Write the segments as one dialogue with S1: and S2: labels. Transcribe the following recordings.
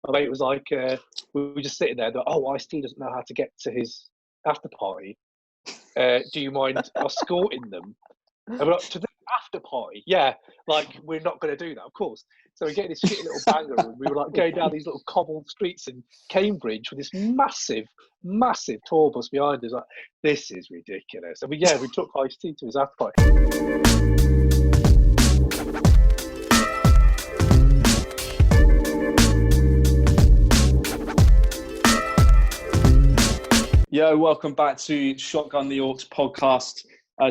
S1: my mate was like, we were just sitting there. Ice-T doesn't know how to get to his after party. Do you mind escorting them? And we're like, to the after party? Yeah, like we're not going to do that, of course. So we get this shitty little banger, and we were like going down these little cobbled streets in Cambridge with this massive tour bus behind us. Like, this is ridiculous. And we took Ice-T to his after party.
S2: Yo, welcome back to Shotgun the AUX podcast.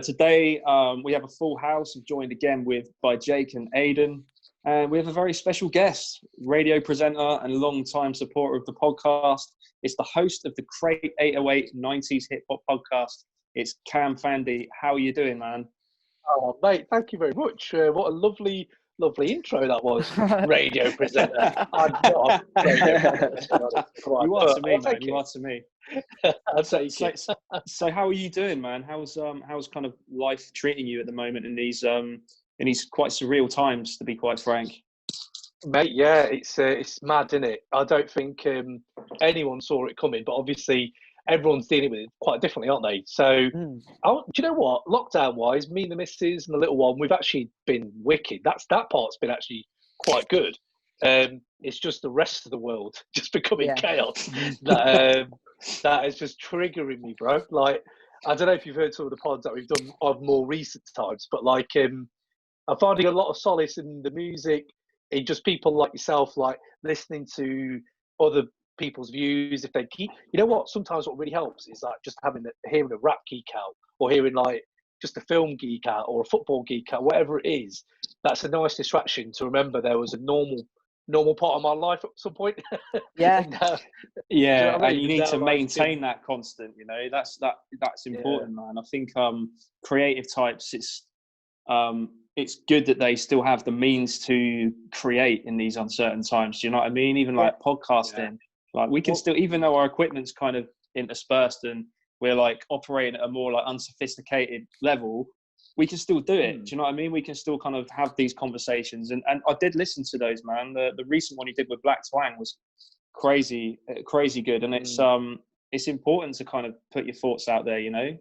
S2: Today we have a full house. I'm joined again by Jake and Aidan. And we have a very special guest, radio presenter and long-time supporter of the podcast. It's the host of the Crate 808 90s Hip Hop podcast. It's Kambi Thandi. How are you doing, man?
S1: Oh, mate, thank you very much. What a lovely intro that was. Radio presenter. I'm not a radio presenter.
S2: You are to me, man. You are to me.
S1: I'll take it.
S2: So how are you doing, man? How's kind of life treating you at the moment in these quite surreal times, to be quite frank?
S1: Mate, yeah, it's mad, isn't it? I don't think anyone saw it coming, but obviously everyone's dealing with it quite differently, aren't they? So, do you know what? Lockdown-wise, me and the missus and the little one, we've actually been wicked. That part's been actually quite good. It's just the rest of the world just becoming chaos. That is just triggering me, bro. Like, I don't know if you've heard some of the pods that we've done of more recent times, but like, I'm finding a lot of solace in the music, in just people like yourself, like listening to other people's views. If they keep, you know what? Sometimes what really helps is like just hearing a rap geek out, or hearing like just a film geek out, or a football geek out, whatever it is. That's a nice distraction to remember there was a normal part of my life at some point.
S2: Yeah.
S1: Yeah,
S2: and you need to maintain that constant, you know. That's important, man. I think creative types, it's good that they still have the means to create in these uncertain times. Do you know what I mean? Even like podcasting, like we can still, even though our equipment's kind of interspersed and we're like operating at a more like unsophisticated level, we can still do it. Do you know what I mean? We can still kind of have these conversations. And I did listen to those, man. The recent one you did with Black Twang was crazy good. And it's important to kind of put your thoughts out there, you know,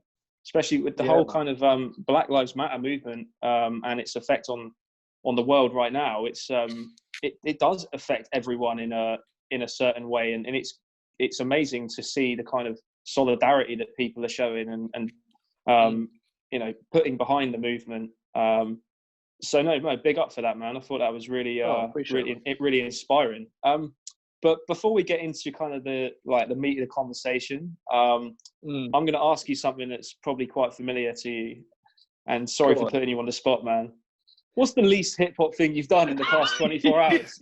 S2: especially with the whole kind of Black Lives Matter movement and its effect on the world right now. It does affect everyone in a certain way. And it's amazing to see the kind of solidarity that people are showing and you know, putting behind the movement. So no, big up for that, man. I thought that was really inspiring. But before we get into kind of the meat of the conversation, I'm going to ask you something that's probably quite familiar to you. And sorry for putting you on the spot, man. What's the least hip hop thing you've done in the past 24 hours?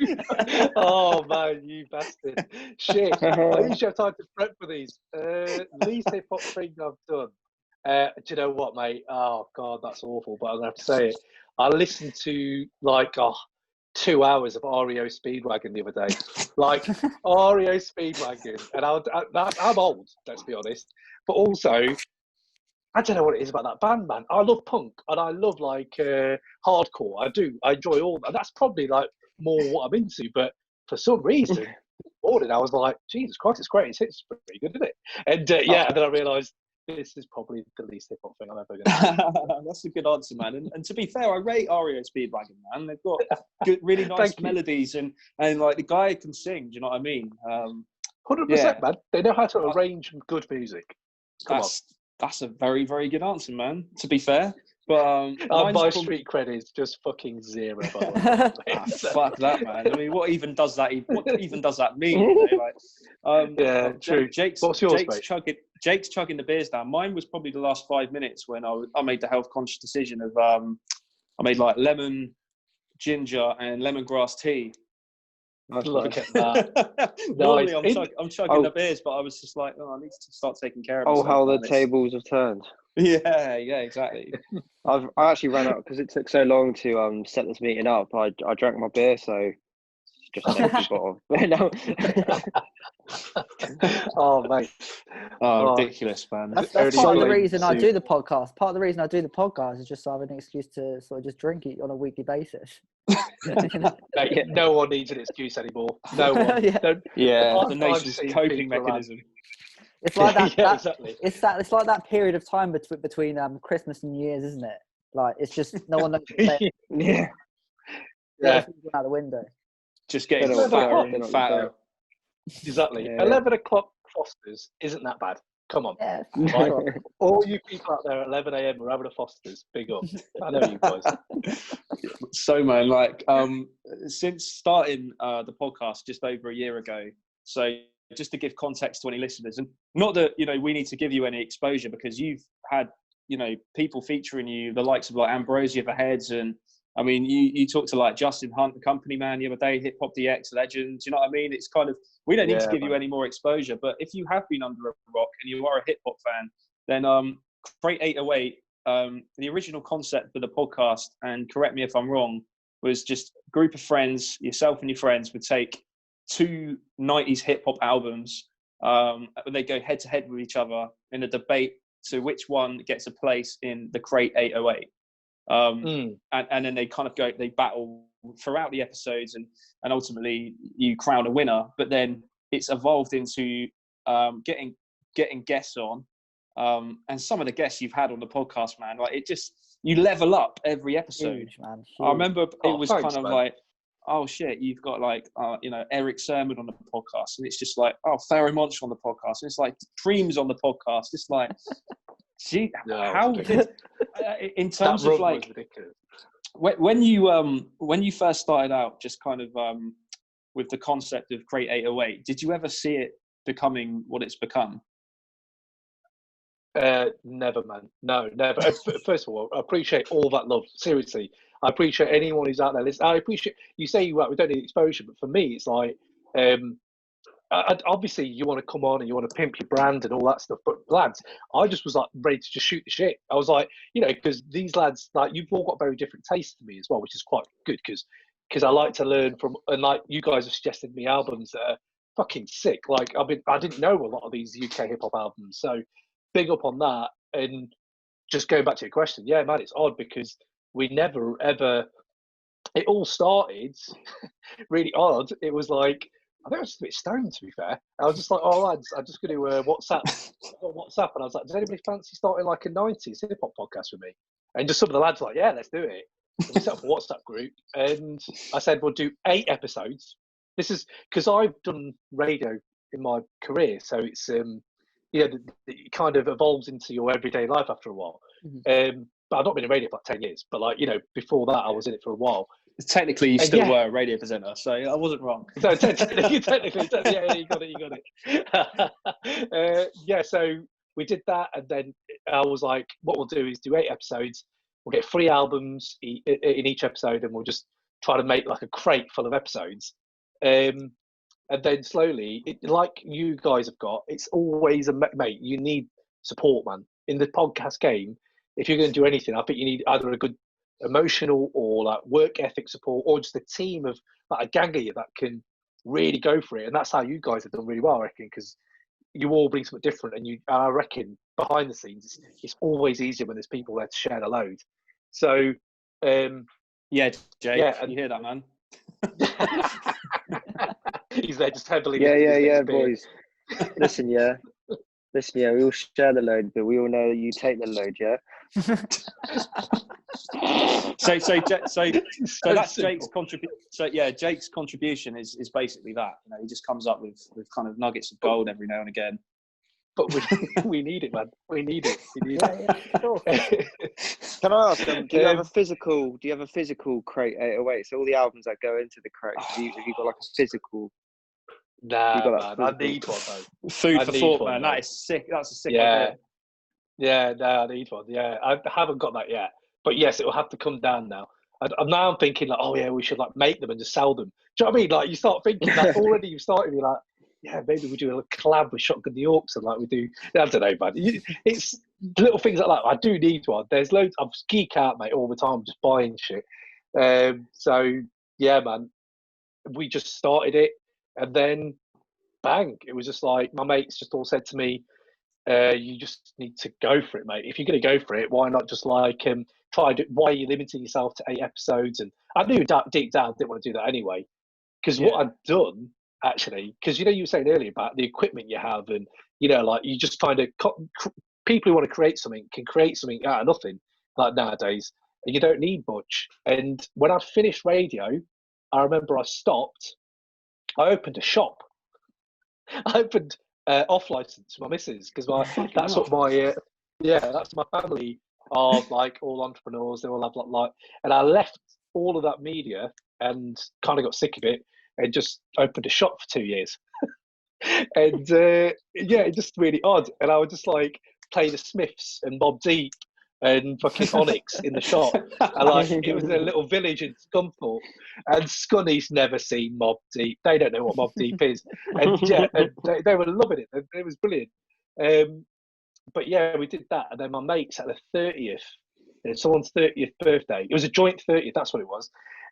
S1: Oh man, you bastard! Shit, I usually have time to prep for these. Least hip hop thing I've done. Do you know what, mate? Oh God, that's awful, but I'm gonna have to say it. I listened to like 2 hours of REO Speedwagon the other day, like REO Speedwagon, and I'm old, let's be honest, but also I don't know what it is about that band, man. I love punk and I love like hardcore. I enjoy all that. That's probably like more what I'm into, but for some reason, I was like, Jesus Christ, it's great. It's pretty good, isn't it? And and then I realised this is probably the least hip hop thing I'm ever going to do.
S2: That's a good answer, man. And to be fair, I rate REO Speedwagon, man. They've got good, really nice melodies and like the guy can sing. Do you know what I mean?
S1: 100%, man. They know how to arrange good music.
S2: That's a very, very good answer, man. To be fair, but
S1: my street cred is just fucking zero. By the way.
S2: Fuck that, man. I mean, what even does that mean? You know? Like,
S1: true. What's yours, mate?
S2: Jake's chugging the beers down. Mine was probably the last 5 minutes when I made the health conscious decision of I made like lemon, ginger, and lemongrass tea.
S1: Look at that.
S2: Normally I'm chugging the beers, but I was just like, I need to start taking care of myself.
S3: How the tables have turned.
S2: Yeah, exactly.
S3: I actually ran out because it took so long to set this meeting up. I drank my beer, so just an empty bottle. No.
S1: Oh, mate.
S2: Oh, ridiculous, man.
S4: That's part of the reason I do the podcast. Part of the reason I do the podcast is just so I have an excuse to sort of just drink it on a weekly basis.
S1: Mate, no one needs an excuse anymore. No one.
S2: The nation's coping mechanism.
S4: It's like that.
S1: Exactly.
S4: It's like that period of time between Christmas and New Year's, isn't it? Like it's just no one knows.
S3: Yeah.
S4: Out the window.
S2: Just getting fatter and fatter.
S1: Exactly. 11 o'clock Fosters isn't that bad. Come on.
S4: Yeah.
S1: Right? All you people out there at 11 a.m. are having a Fosters. Big up. I know you guys.
S2: So, man, like, since starting the podcast just over a year ago, so just to give context to any listeners, and not that, we need to give you any exposure because you've had, people featuring you, the likes of like Ambrosia for Heads, and I mean, you talked to like Justin Hunt, the company man, the other day, Hip Hop DX legends. You know what I mean? It's kind of, we don't need to give you any more exposure, but if you have been under a rock and you are a hip hop fan, then Crate 808, the original concept for the podcast, and correct me if I'm wrong, was just a group of friends, yourself and your friends would take two 90s hip hop albums, they go head to head with each other in a debate to which one gets a place in the Crate 808. And then they kind of they battle throughout the episodes, and ultimately you crown a winner. But then it's evolved into getting guests on, and some of the guests you've had on the podcast, man, like you level up every episode.
S4: Huge, man. Huge.
S2: I remember it was
S1: thanks,
S2: kind of
S1: man.
S2: like, oh shit, you've got like Eric Sermon on the podcast, and it's just like, oh, Pharaoh Monster on the podcast, and it's like Dreams on the podcast. It's like, gee, how did in terms of like when you first started out, just kind of with the concept of Crate 808, did you ever see it becoming what it's become?
S1: Never, man. No, never. First of all, I appreciate all that love. Seriously, I appreciate anyone who's out there listening. I appreciate you say we don't need exposure, but for me, it's like, obviously you want to come on and you want to pimp your brand and all that stuff. But lads, I just was like ready to just shoot the shit. I was like, because these lads, like, you've all got very different tastes to me as well, which is quite good because I like to learn from, and like you guys have suggested me albums that are fucking sick. Like I didn't know a lot of these UK hip hop albums, so big up on that. And just going back to your question, yeah, man, it's odd because we never ever. It all started really odd. It was like, I think I was just a bit stoned, to be fair. I was just like, oh, lads, I'm just going to WhatsApp. And I was like, does anybody fancy starting like a 90s hip hop podcast with me? And just some of the lads were like, yeah, let's do it. And we set up a WhatsApp group. And I said, we'll do 8 episodes. This is because I've done radio in my career. So it's, it kind of evolves into your everyday life after a while. Mm-hmm. But I've not been in radio for like 10 years. But like, before that, I was in it for a while.
S2: Technically, you still were a radio presenter, so I wasn't wrong.
S1: So technically, yeah, you got it. So we did that, and then I was like, what we'll do is do 8 episodes. We'll get 3 albums in each episode, and we'll just try to make like a crate full of episodes. And then slowly, like you guys have got, it's always mate, you need support, man. In the podcast game, if you're going to do anything, I think you need either a good emotional or like work ethic support, or just a team of like a gang of you that can really go for it. And that's how you guys have done really well, I reckon, because you all bring something different. And I reckon behind the scenes, it's always easier when there's people there to share the load. So,
S2: yeah, Jake, you hear that, man?
S1: He's there just heavily.
S3: Yeah, boys. Listen, we all share the load, but we all know that you take the load, yeah.
S2: So that's Jake's contribution. So yeah, Jake's contribution is basically that. He just comes up with kind of nuggets of gold every now and again.
S1: But we need it, man. We need it.
S4: Sure.
S3: Can I ask them? Do you have a physical Crate 808? So all the albums that go into the crate, have you got like a physical?
S1: Nah, man, I need one though.
S2: Food for thought, man. That is sick. That's a sick idea.
S1: Yeah, no, I need one. Yeah, I haven't got that yet. But yes, it will have to come down now. I'm thinking like, oh yeah, we should like make them and just sell them. Do you know what I mean? Like you start thinking that already. You started be like, yeah, maybe we do a collab with Shotgun the AUX and like we do. I don't know, man. It's little things like that. I do need one. There's loads. I'm geek out, mate, all the time, just buying shit. So yeah, man, we just started it, and then bang. It was just like my mates just all said to me, "You just need to go for it, mate. If you're going to go for it, why not just like try to? Why are you limiting yourself to 8 episodes?" And I knew deep down I didn't want to do that anyway, because what I'd done actually, because you were saying earlier about the equipment you have, and like you just kind of people who want to create something can create something out of nothing, like nowadays, and you don't need much. And when I finished radio, I remember I stopped. I opened a shop. I opened off license for my missus, because that's what my that's my family are like, all entrepreneurs. They all have like, and I left all of that media and kind of got sick of it and just opened a shop for 2 years. And it's just really odd. And I would just like play the Smiths and Mobb Deep and fucking Onyx in the shop. And like, it was a little village in Scunthorpe, and Scunnies never seen Mobb Deep. They don't know what Mobb Deep is. And and they were loving it. It was brilliant. But yeah, we did that. And then my mates had a 30th, someone's 30th birthday. It was a joint 30th, that's what it was.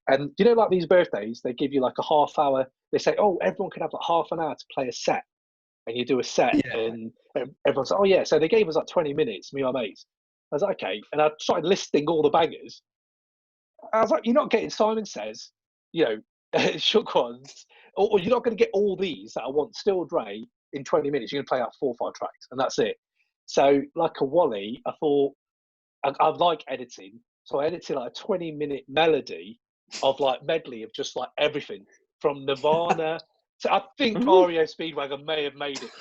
S1: And like these birthdays, they give you like a half hour. They say, oh, everyone can have like half an hour to play a set. And you do a set, and everyone's like, oh yeah. So they gave us like 20 minutes, me and my mates. I was like, okay. And I started listing all the bangers. I was like, you're not getting Simon Says, Shook Ones, or you're not going to get all these that I want. Still Dre in 20 minutes. You're going to play out 4 or 5 tracks, and that's it. So like a Wally, I thought I like editing. So I edited like a 20-minute melody of like medley of just like everything from Nirvana. So I think REO Speedwagon may have made it.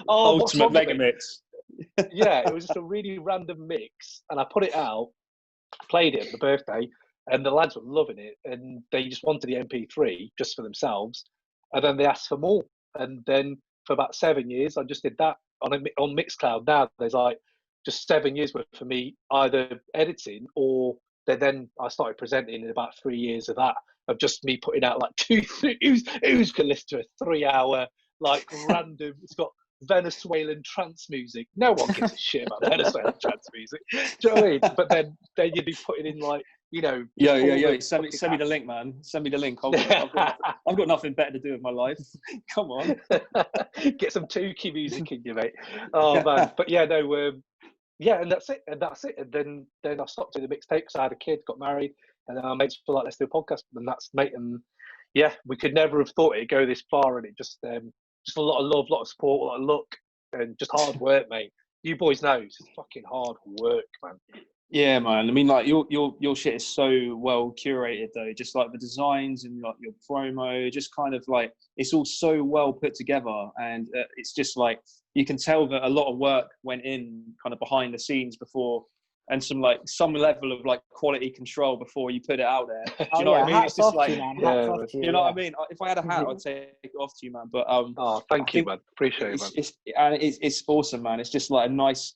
S2: Ultimate mega mix.
S1: Yeah, it was just a really random mix, and I put it out, played it at the birthday, and the lads were loving it, and they just wanted the MP3 just for themselves, and then they asked for more, and then for about 7 years I just did that on Mixcloud. Now there's like just 7 years worth for me either editing, or then I started presenting in about 3 years of that, of just me putting out like who's can listen to a 3-hour like random, it's got Venezuelan trance music. No one gives a shit about Venezuelan trance music. Do you know what I mean? But then you'd be putting in like,
S2: Yo. Send me the link, man. Send me the link. I've got nothing better to do with my life. Come on.
S1: Get some Tuki music in you, mate. Oh man. But yeah, no, and that's it. And then I stopped doing the mixtape because I had a kid, got married, and then our mates were like, let's do a podcast. And that's mate. And yeah, we could never have thought it'd go this far, and it just a lot of love, a lot of support, a lot of luck, and just hard work, mate. You boys know it's fucking hard work, man.
S2: Yeah, man. I mean, like your shit is so well curated, though. Just like the designs and like your promo, just kind of like it's all so well put together, and it's just like you can tell that a lot of work went in, kind of behind the scenes before, and some level of like quality control before you put it out there. Do you know what I mean? It's just like, you know what I mean? If I had a hat, I'd take it off to you, man. But
S1: thank you, man. Appreciate it, man.
S2: It's awesome, man. It's just like a nice.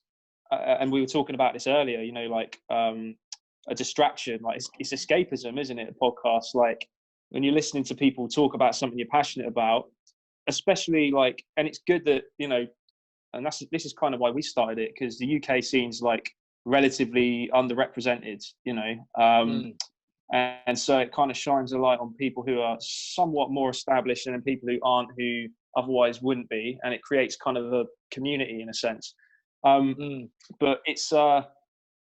S2: And we were talking about this earlier, like a distraction, like it's escapism, isn't it? A podcast, like when you're listening to people talk about something you're passionate about, especially like, and it's good that, and this is kind of why we started it, because the UK scene's like relatively underrepresented, and so it kind of shines a light on people who are somewhat more established and people who aren't, who otherwise wouldn't be, and it creates kind of a community in a sense. But it's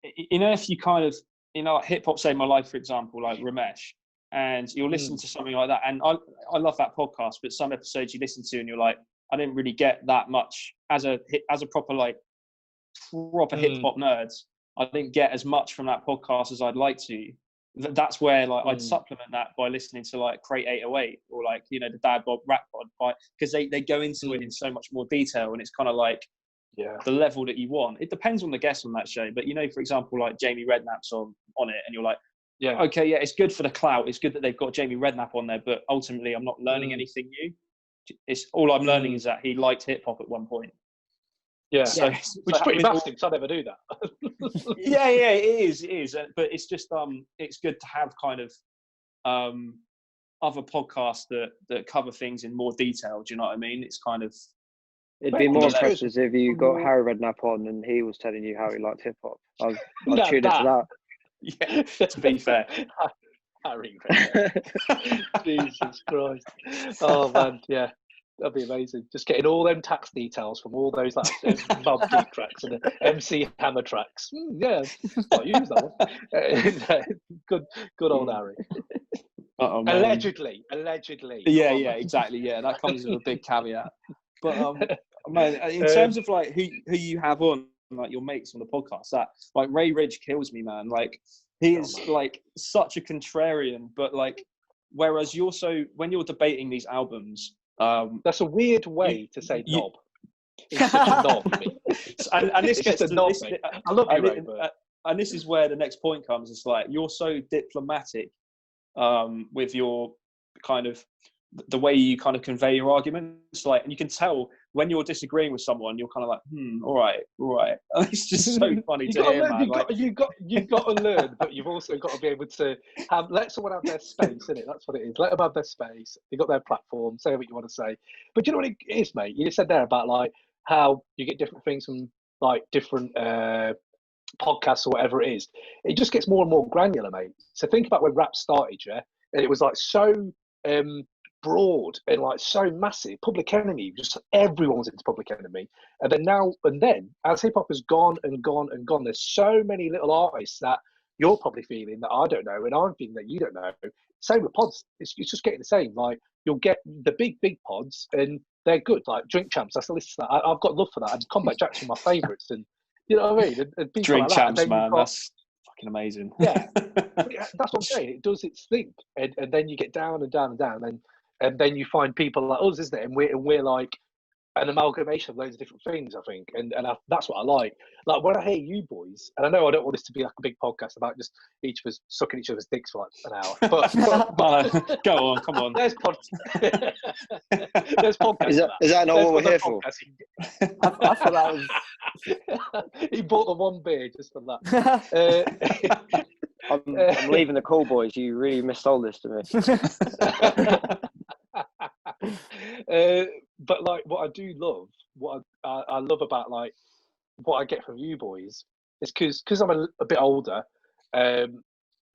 S2: if you kind of like hip hop saved my life, for example, like Ramesh, and you'll listen to something like that, and I love that podcast, but some episodes you listen to and you're like, I didn't really get that much as a proper hip hop nerds. I didn't get as much from that podcast as I'd like to. That's where like I'd supplement that by listening to like Crate 808 or like the Dad Bob Rap Pod, because they go into it in so much more detail, and it's kind of like the level that you want. It depends on the guest on that show, but for example, like Jamie Redknapp's on it, and you're like, okay, it's good for the clout, it's good that they've got Jamie Redknapp on there, but ultimately I'm not learning anything new. It's all I'm learning is that he liked hip hop at one point.
S1: Which is pretty massive, because I never do that.
S2: It is, but it's just it's good to have kind of other podcasts that cover things in more detail. Do you know what I mean? It's kind of,
S3: it'd be more impressive if you got Harry Redknapp on and he was telling you how he liked hip hop. I'd tune into that.
S2: Yeah, to be fair.
S1: Harry Redknapp. Jesus Christ. Oh man, yeah. That'd be amazing. Just getting all them tax details from all those like Bob Deep tracks and the MC Hammer tracks. Yeah, might use that one. Good old Harry. Allegedly.
S2: Yeah, exactly. Yeah, that comes with a big caveat. But man, in terms of like who you have on, like your mates on the podcast, that like Ray Ridge kills me, man. Like he is like such a contrarian, but like whereas you're when you're debating these albums,
S1: that's a weird way to say knob. It's such a knob for me.
S2: And this gets to this,
S1: I love you, Ray,
S2: and this is where the next point comes. It's like you're so diplomatic with your kind of the way you kind of convey your arguments, like, and you can tell when you're disagreeing with someone, you're kind of like, all right. It's just so funny to hear, man.
S1: You've got to learn, but you've also got to be able to let someone have their space, innit? That's what it is. Let them have their space. They've got their platform. Say what you want to say. But you know what it is, mate? You said there about like how you get different things from like different podcasts or whatever it is. It just gets more and more granular, mate. So think about when rap started, yeah, and it was like so broad and like so massive. Public Enemy, just everyone was into Public Enemy, and then as hip hop has gone, there's so many little artists that you're probably feeling that I don't know, and I'm feeling that you don't know. Same with pods. It's just getting the same. Like you'll get the big pods, and they're good. Like Drink Champs, I still listen to that. I've got love for that. And Combat Jackson, my favourites, and you know what I mean. And
S2: Drink
S1: like
S2: Champs, man, that's fucking amazing.
S1: Yeah, that's what I'm saying. It does its thing, and then you get down and down and down, and then you find people like us, isn't it? And we're like an amalgamation of loads of different things, I think, and that's what I like. Like when I hear you boys, and I know I don't want this to be like a big podcast about just each of us sucking each other's dicks for like an hour, but
S2: go on, come on.
S1: There's podcasts.
S3: Is that not what we're here for?
S4: I thought that was.
S1: He bought the one beer just for that.
S3: I'm leaving the call, boys. You really missold this to
S1: me. But like, what I do love, what I love about like what I get from you boys is because I'm a bit older. I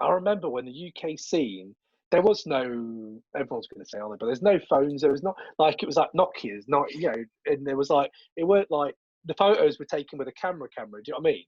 S1: remember when the UK scene, there was no. Everyone's going to say on it, but there's no phones. There was not like it was like Nokia's, not and there was like it weren't like the photos were taken with a camera. Do you know what I mean?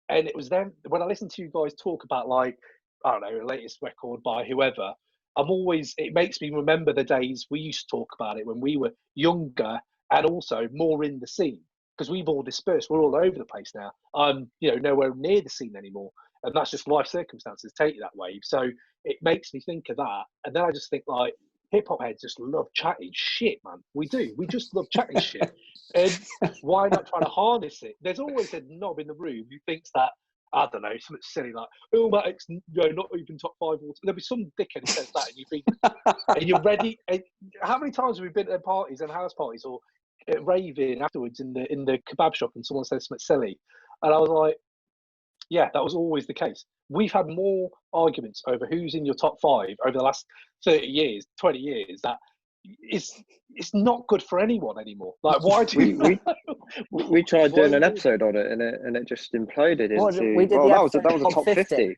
S1: And it was then when I listened to you guys talk about like I don't know the latest record by whoever. It makes me remember the days we used to talk about it when we were younger and also more in the scene because we've all dispersed. We're all over the place now. I'm, nowhere near the scene anymore. And that's just life circumstances take you that way. So it makes me think of that. And then I just think like hip hop heads just love chatting shit, man. We do. We just love chatting shit. And why not try to harness it? There's always a knob in the room who thinks that, I don't know, something silly like, Max, not even top 5. There'll be some dickhead who says that, and you think, and you're ready. And how many times have we been at parties and house parties or raving afterwards in the kebab shop, and someone says something silly, and I was like, yeah, that was always the case. We've had more arguments over who's in your top 5 over the last 30 years, 20 years. That it's not good for anyone anymore. Like, why do
S3: we tried doing an episode on it, and it just imploded into.
S4: We did
S3: that was a top 50.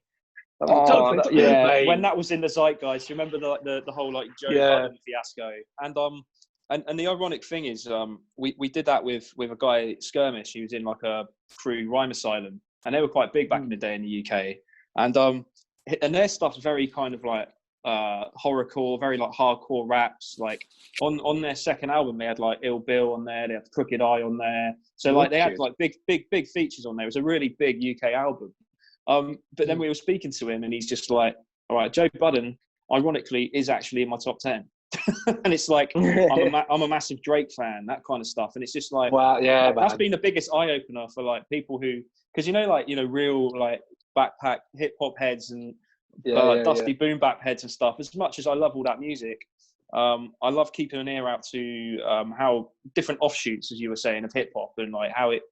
S2: Yeah, when that was in the zeitgeist, you remember the whole like Joe Budden fiasco, and the ironic thing is, we did that with a guy Skirmish. He was in like a crew Rhyme Asylum, and they were quite big back in the day in the UK, and their stuff's very kind of like horrorcore, very like hardcore raps. Like on their second album, they had like Ill Bill on there, they had Crooked Eye on there, so like they had like big features on there. It was a really big UK album. But then we were speaking to him, and he's just like, "All right, Joe Budden, ironically, is actually in my top 10." And it's like, I'm a massive Drake fan, that kind of stuff. And it's just like,
S1: well, yeah,
S2: that's been the biggest eye opener for like people who, because real like backpack hip hop heads and dusty boom bap heads and stuff. As much as I love all that music, I love keeping an ear out to how different offshoots, as you were saying, of hip hop, and like how it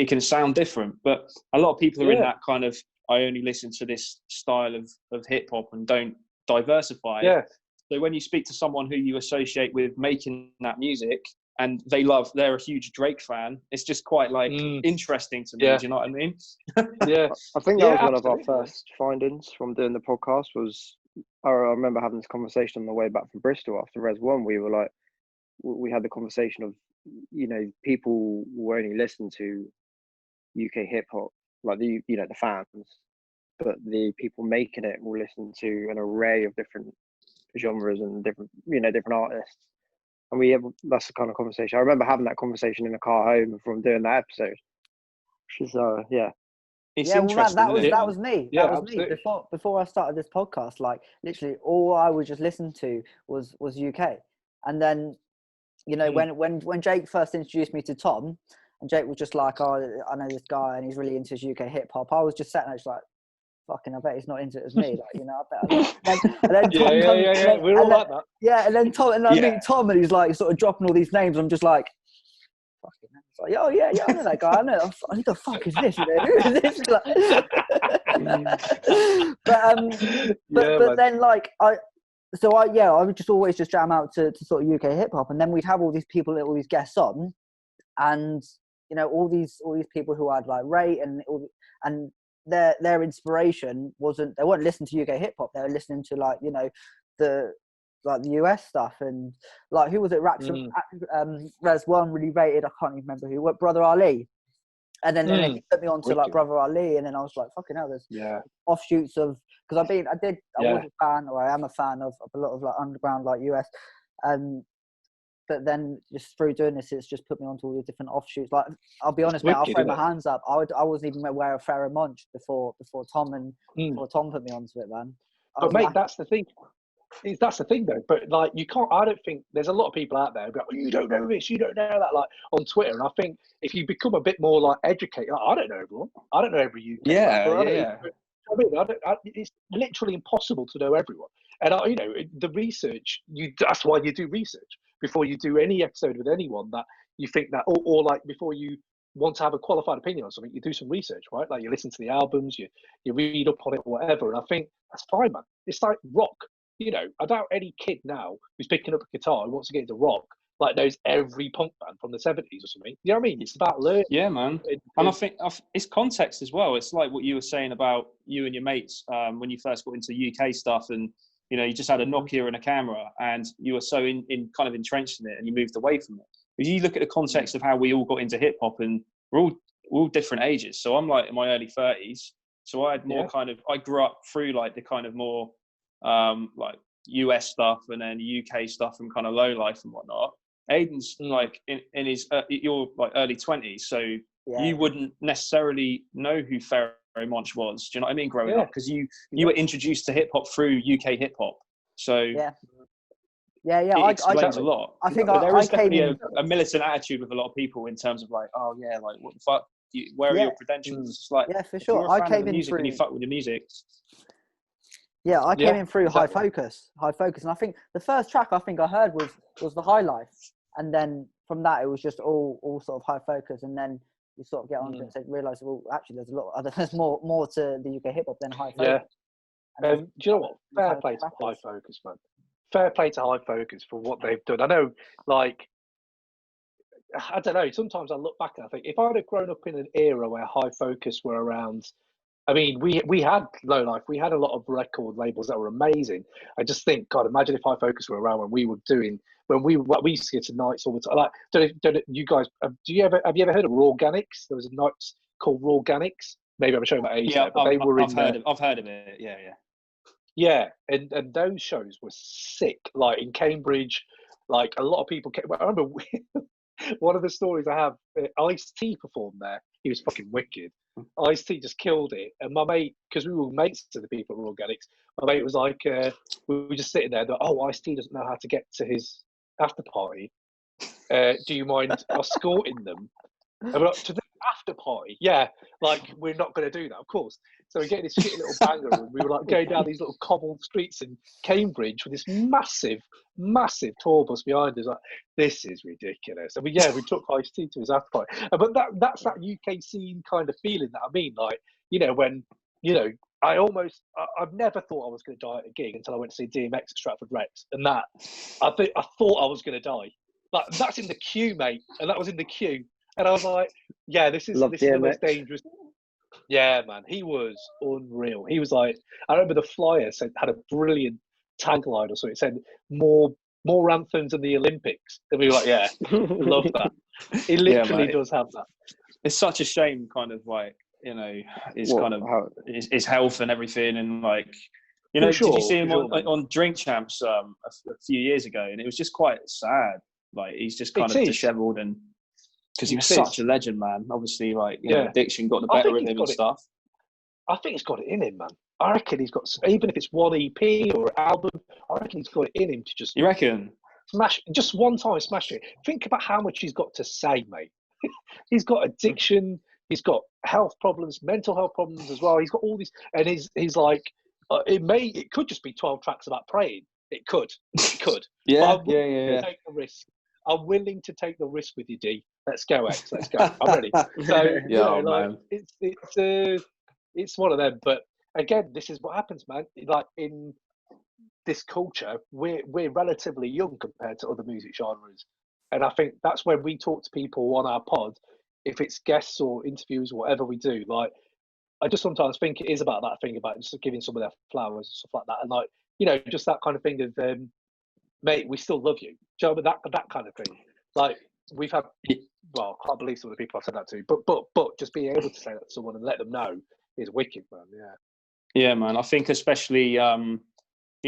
S2: can sound different. But a lot of people are in that kind of, I only listen to this style of hip hop and don't diversify.
S1: Yeah.
S2: So when you speak to someone who you associate with making that music, and they're a huge Drake fan, it's just quite like interesting to me. Do you know what I mean?
S1: Yeah.
S3: I think that was one of our first findings from doing the podcast. I remember having this conversation on the way back from Bristol after Res 1. We were like, we had the conversation of, people will only listen to UK hip hop, like the fans, but the people making it will listen to an array of different genres and different artists. And that's the kind of conversation. I remember having that conversation in the car home from doing that episode. Which is
S2: it's
S4: yeah, well, man,
S2: interesting.
S4: that was me.
S1: Yeah,
S4: That was
S1: absolutely.
S4: me before I started this podcast. Like literally, all I would just listen to was UK. And then, when Jake first introduced me to Tom, and Jake was just like, "Oh, I know this guy, and he's really into his UK hip hop." I was just sitting there, just like, "Fucking, I bet he's not into it as me." Like, I bet. And then Tom comes,
S1: yeah. We're all like that.
S4: Yeah, and then Tom, and I meet Tom, and he's like, sort of dropping all these names. I'm just like, fucking hell. It's like, oh yeah, I know that guy. I know. Who the fuck is this? Who is this? But then like I would just always just jam out to sort of UK hip hop, and then we'd have all these people, all these guests on, and all these people who I'd like rate and their inspiration they weren't listening to UK hip hop. They were listening to like the US stuff, and like who was it? Res One really rated. I can't even remember who. What, Brother Ali. And then he put me on to like Brother Ali, and then I was like, fucking hell, there's offshoots of, because I was a fan, or I am a fan of a lot of like underground like US, but then just through doing this, it's just put me onto all these different offshoots. Like, I'll be honest, mate, I'll throw my hands up. I wasn't even aware of Pharoah Monch before Tom before Tom put me onto it, man.
S1: But mate, that's the thing. That's the thing though, but like you can't. I don't think there's a lot of people out there who go, oh, you don't know this, you don't know that, like on Twitter. And I think if you become a bit more like educated, like, I don't know everyone. I don't know every UK. It's literally impossible to know everyone. And the research. That's why you do research before you do any episode with anyone that you think that, or like before you want to have a qualified opinion on something, you do some research, right? Like you listen to the albums, you read up on it or whatever. And I think that's fine, man. It's like rock. I doubt any kid now who's picking up a guitar who wants to get into rock like knows every punk band from the 70s or something. You know what I mean? It's about learning.
S2: Yeah, man. And I think it's context as well. It's like what you were saying about you and your mates when you first got into UK stuff, and you just had a Nokia and a camera, and you were so in kind of entrenched in it, and you moved away from it. If you look at the context of how we all got into hip hop, and we're all different ages. So I'm like in my early 30s. So I had more I grew up through like the kind of more like US stuff and then UK stuff and kind of low life and whatnot. Aidan's like in his you're like early 20s, so you wouldn't necessarily know who Pharoah Monch was. Do you know what I mean? Growing up, because you were introduced to hip hop through UK hip hop. So
S4: it
S2: explains a lot.
S4: I think
S2: there is definitely a militant attitude with a lot of people in terms of like, oh yeah, like what the fuck? Where are your credentials? It's like,
S4: for sure. I came in through.
S2: And you fuck with the music.
S4: Yeah, I came in through High Focus, and I think the first track I heard was the High Life, and then from that it was just all sort of High Focus, and then you sort of get on to it and realise, well, actually there's more to the UK hip hop than High Focus.
S1: Yeah. Do you know what? Fair play to High Focus, man. Fair play to High Focus for what they've done. I know, like, I don't know. Sometimes I look back and I think if I'd have grown up in an era where High Focus were around. I mean, we had Low Life. We had a lot of record labels that were amazing. I just think, God, imagine if High Focus were around when we used to get to nights all the time. Like, don't you guys? Have you ever heard of Raw Organics? There was a night called Raw Organics. Maybe I'm showing my age there, but they were
S2: I've heard of it. Yeah.
S1: Yeah, and those shows were sick. Like in Cambridge, like a lot of people came. I remember one of the stories I have. Ice-T performed there. He was fucking wicked. Ice-T just killed it, and my mate, because we were mates to the people at Raw Organics, my mate was like, we were just sitting there. Ice-T doesn't know how to get to his after party. Do you mind escorting them? And we're like, to the after party? Yeah, like we're not going to do that, of course. So we get this shitty little banger, and we were like going down these little cobbled streets in Cambridge with this massive tour bus behind us. Like, this is ridiculous. I mean, we took Ice-T to his after party, but that's that UK scene kind of feeling that I mean, like, when I've never thought I was going to die at a gig until I went to see DMX at Stratford Rex, and that I thought I was going to die. Like, that's in the queue, mate, and that was in the queue, and I was like, yeah, this is the most dangerous. Yeah, man, he was unreal. He was like, I remember the flyer had a brilliant tagline or something. It said more more anthems than the Olympics. And we were like, yeah, love that. He literally does have that.
S2: It's such a shame, kind of like, you know, his health and everything, and like, you know, did you see him on Drink Champs a few years ago? And it was just quite sad. Like, he's just kind of dishevelled, and because he was such a legend, man. Obviously, like, you know, addiction got the better of him and stuff.
S1: I think he's got it in him, man. I reckon he's got, even if it's one EP or album, I reckon he's got it in him to just.
S2: You reckon?
S1: Smash, just one time smash it. Think about how much he's got to say, mate. He's got addiction. He's got health problems, mental health problems as well. He's got all these, and he's like, it could just be 12 tracks about praying. It could.
S2: Yeah.
S1: Take the risk. I'm willing to take the risk with you, D. Let's go, X. Let's go. I'm ready. So it's one of them. But again, this is what happens, man. Like, in this culture, we're relatively young compared to other music genres, and I think that's when we talk to people on our pod, if it's guests or interviews or whatever we do. Like, I just sometimes think it is about that thing about just giving some of their flowers and stuff like that, and like, you know, just that kind of thing of mate, we still love you. Do you know, that kind of thing. Like, we've had, well, I can't believe some of the people I've said that to, but just being able to say that to someone and let them know is wicked, man.
S2: Yeah, man. I think especially, you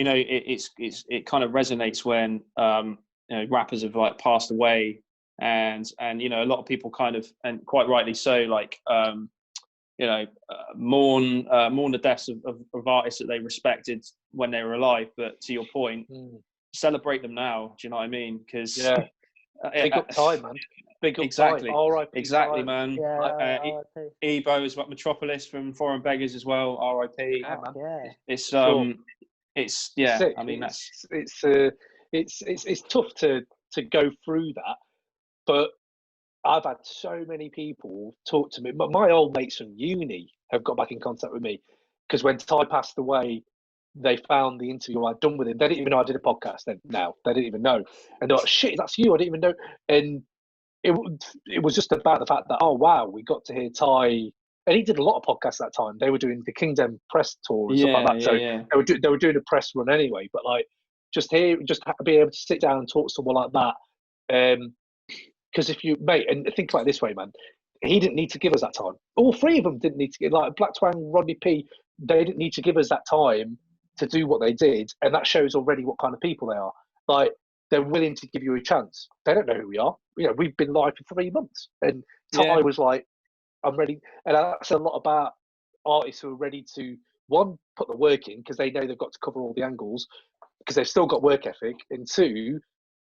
S2: know, it kind of resonates when you know, rappers have like passed away, and you know, a lot of people kind of, and quite rightly so, like you know, mourn the deaths of artists that they respected when they were alive. But to your point, celebrate them now. Do you know what I mean? Because
S1: big up time, man. Big up
S2: exactly.
S1: time. R.I.P.
S2: Exactly,
S1: time.
S2: man. Ebo is what Metropolis from Foreign Beggars as well. R.I.P.
S1: Yeah, man.
S4: Yeah.
S2: It's it's
S1: sick.
S2: I mean,
S1: it's tough to go through that, but I've had so many people talk to me. My old mates from uni have got back in contact with me because when Ty passed away, they found the interview I'd done with him. They didn't even know I did a podcast then. Now they didn't even know, and they're like, "Shit, that's you!" I didn't even know. And it was just about the fact that, oh wow, we got to hear Ty, and he did a lot of podcasts at that time. They were doing the Kingdom press tour and stuff like that. So they were doing a press run anyway. But like, just be able to sit down and talk to someone like that. Because if you, mate, and think about it this way, man, he didn't need to give us that time. All three of them didn't need to give, like Black Twang, Rodney P, they didn't need to give us that time to do what they did. And that shows already what kind of people they are. Like, they're willing to give you a chance. They don't know who we are. You know, we've been live for 3 months. And Ty was like, I'm ready. And that's a lot about artists who are ready to, one, put the work in because they know they've got to cover all the angles because they've still got work ethic. And two,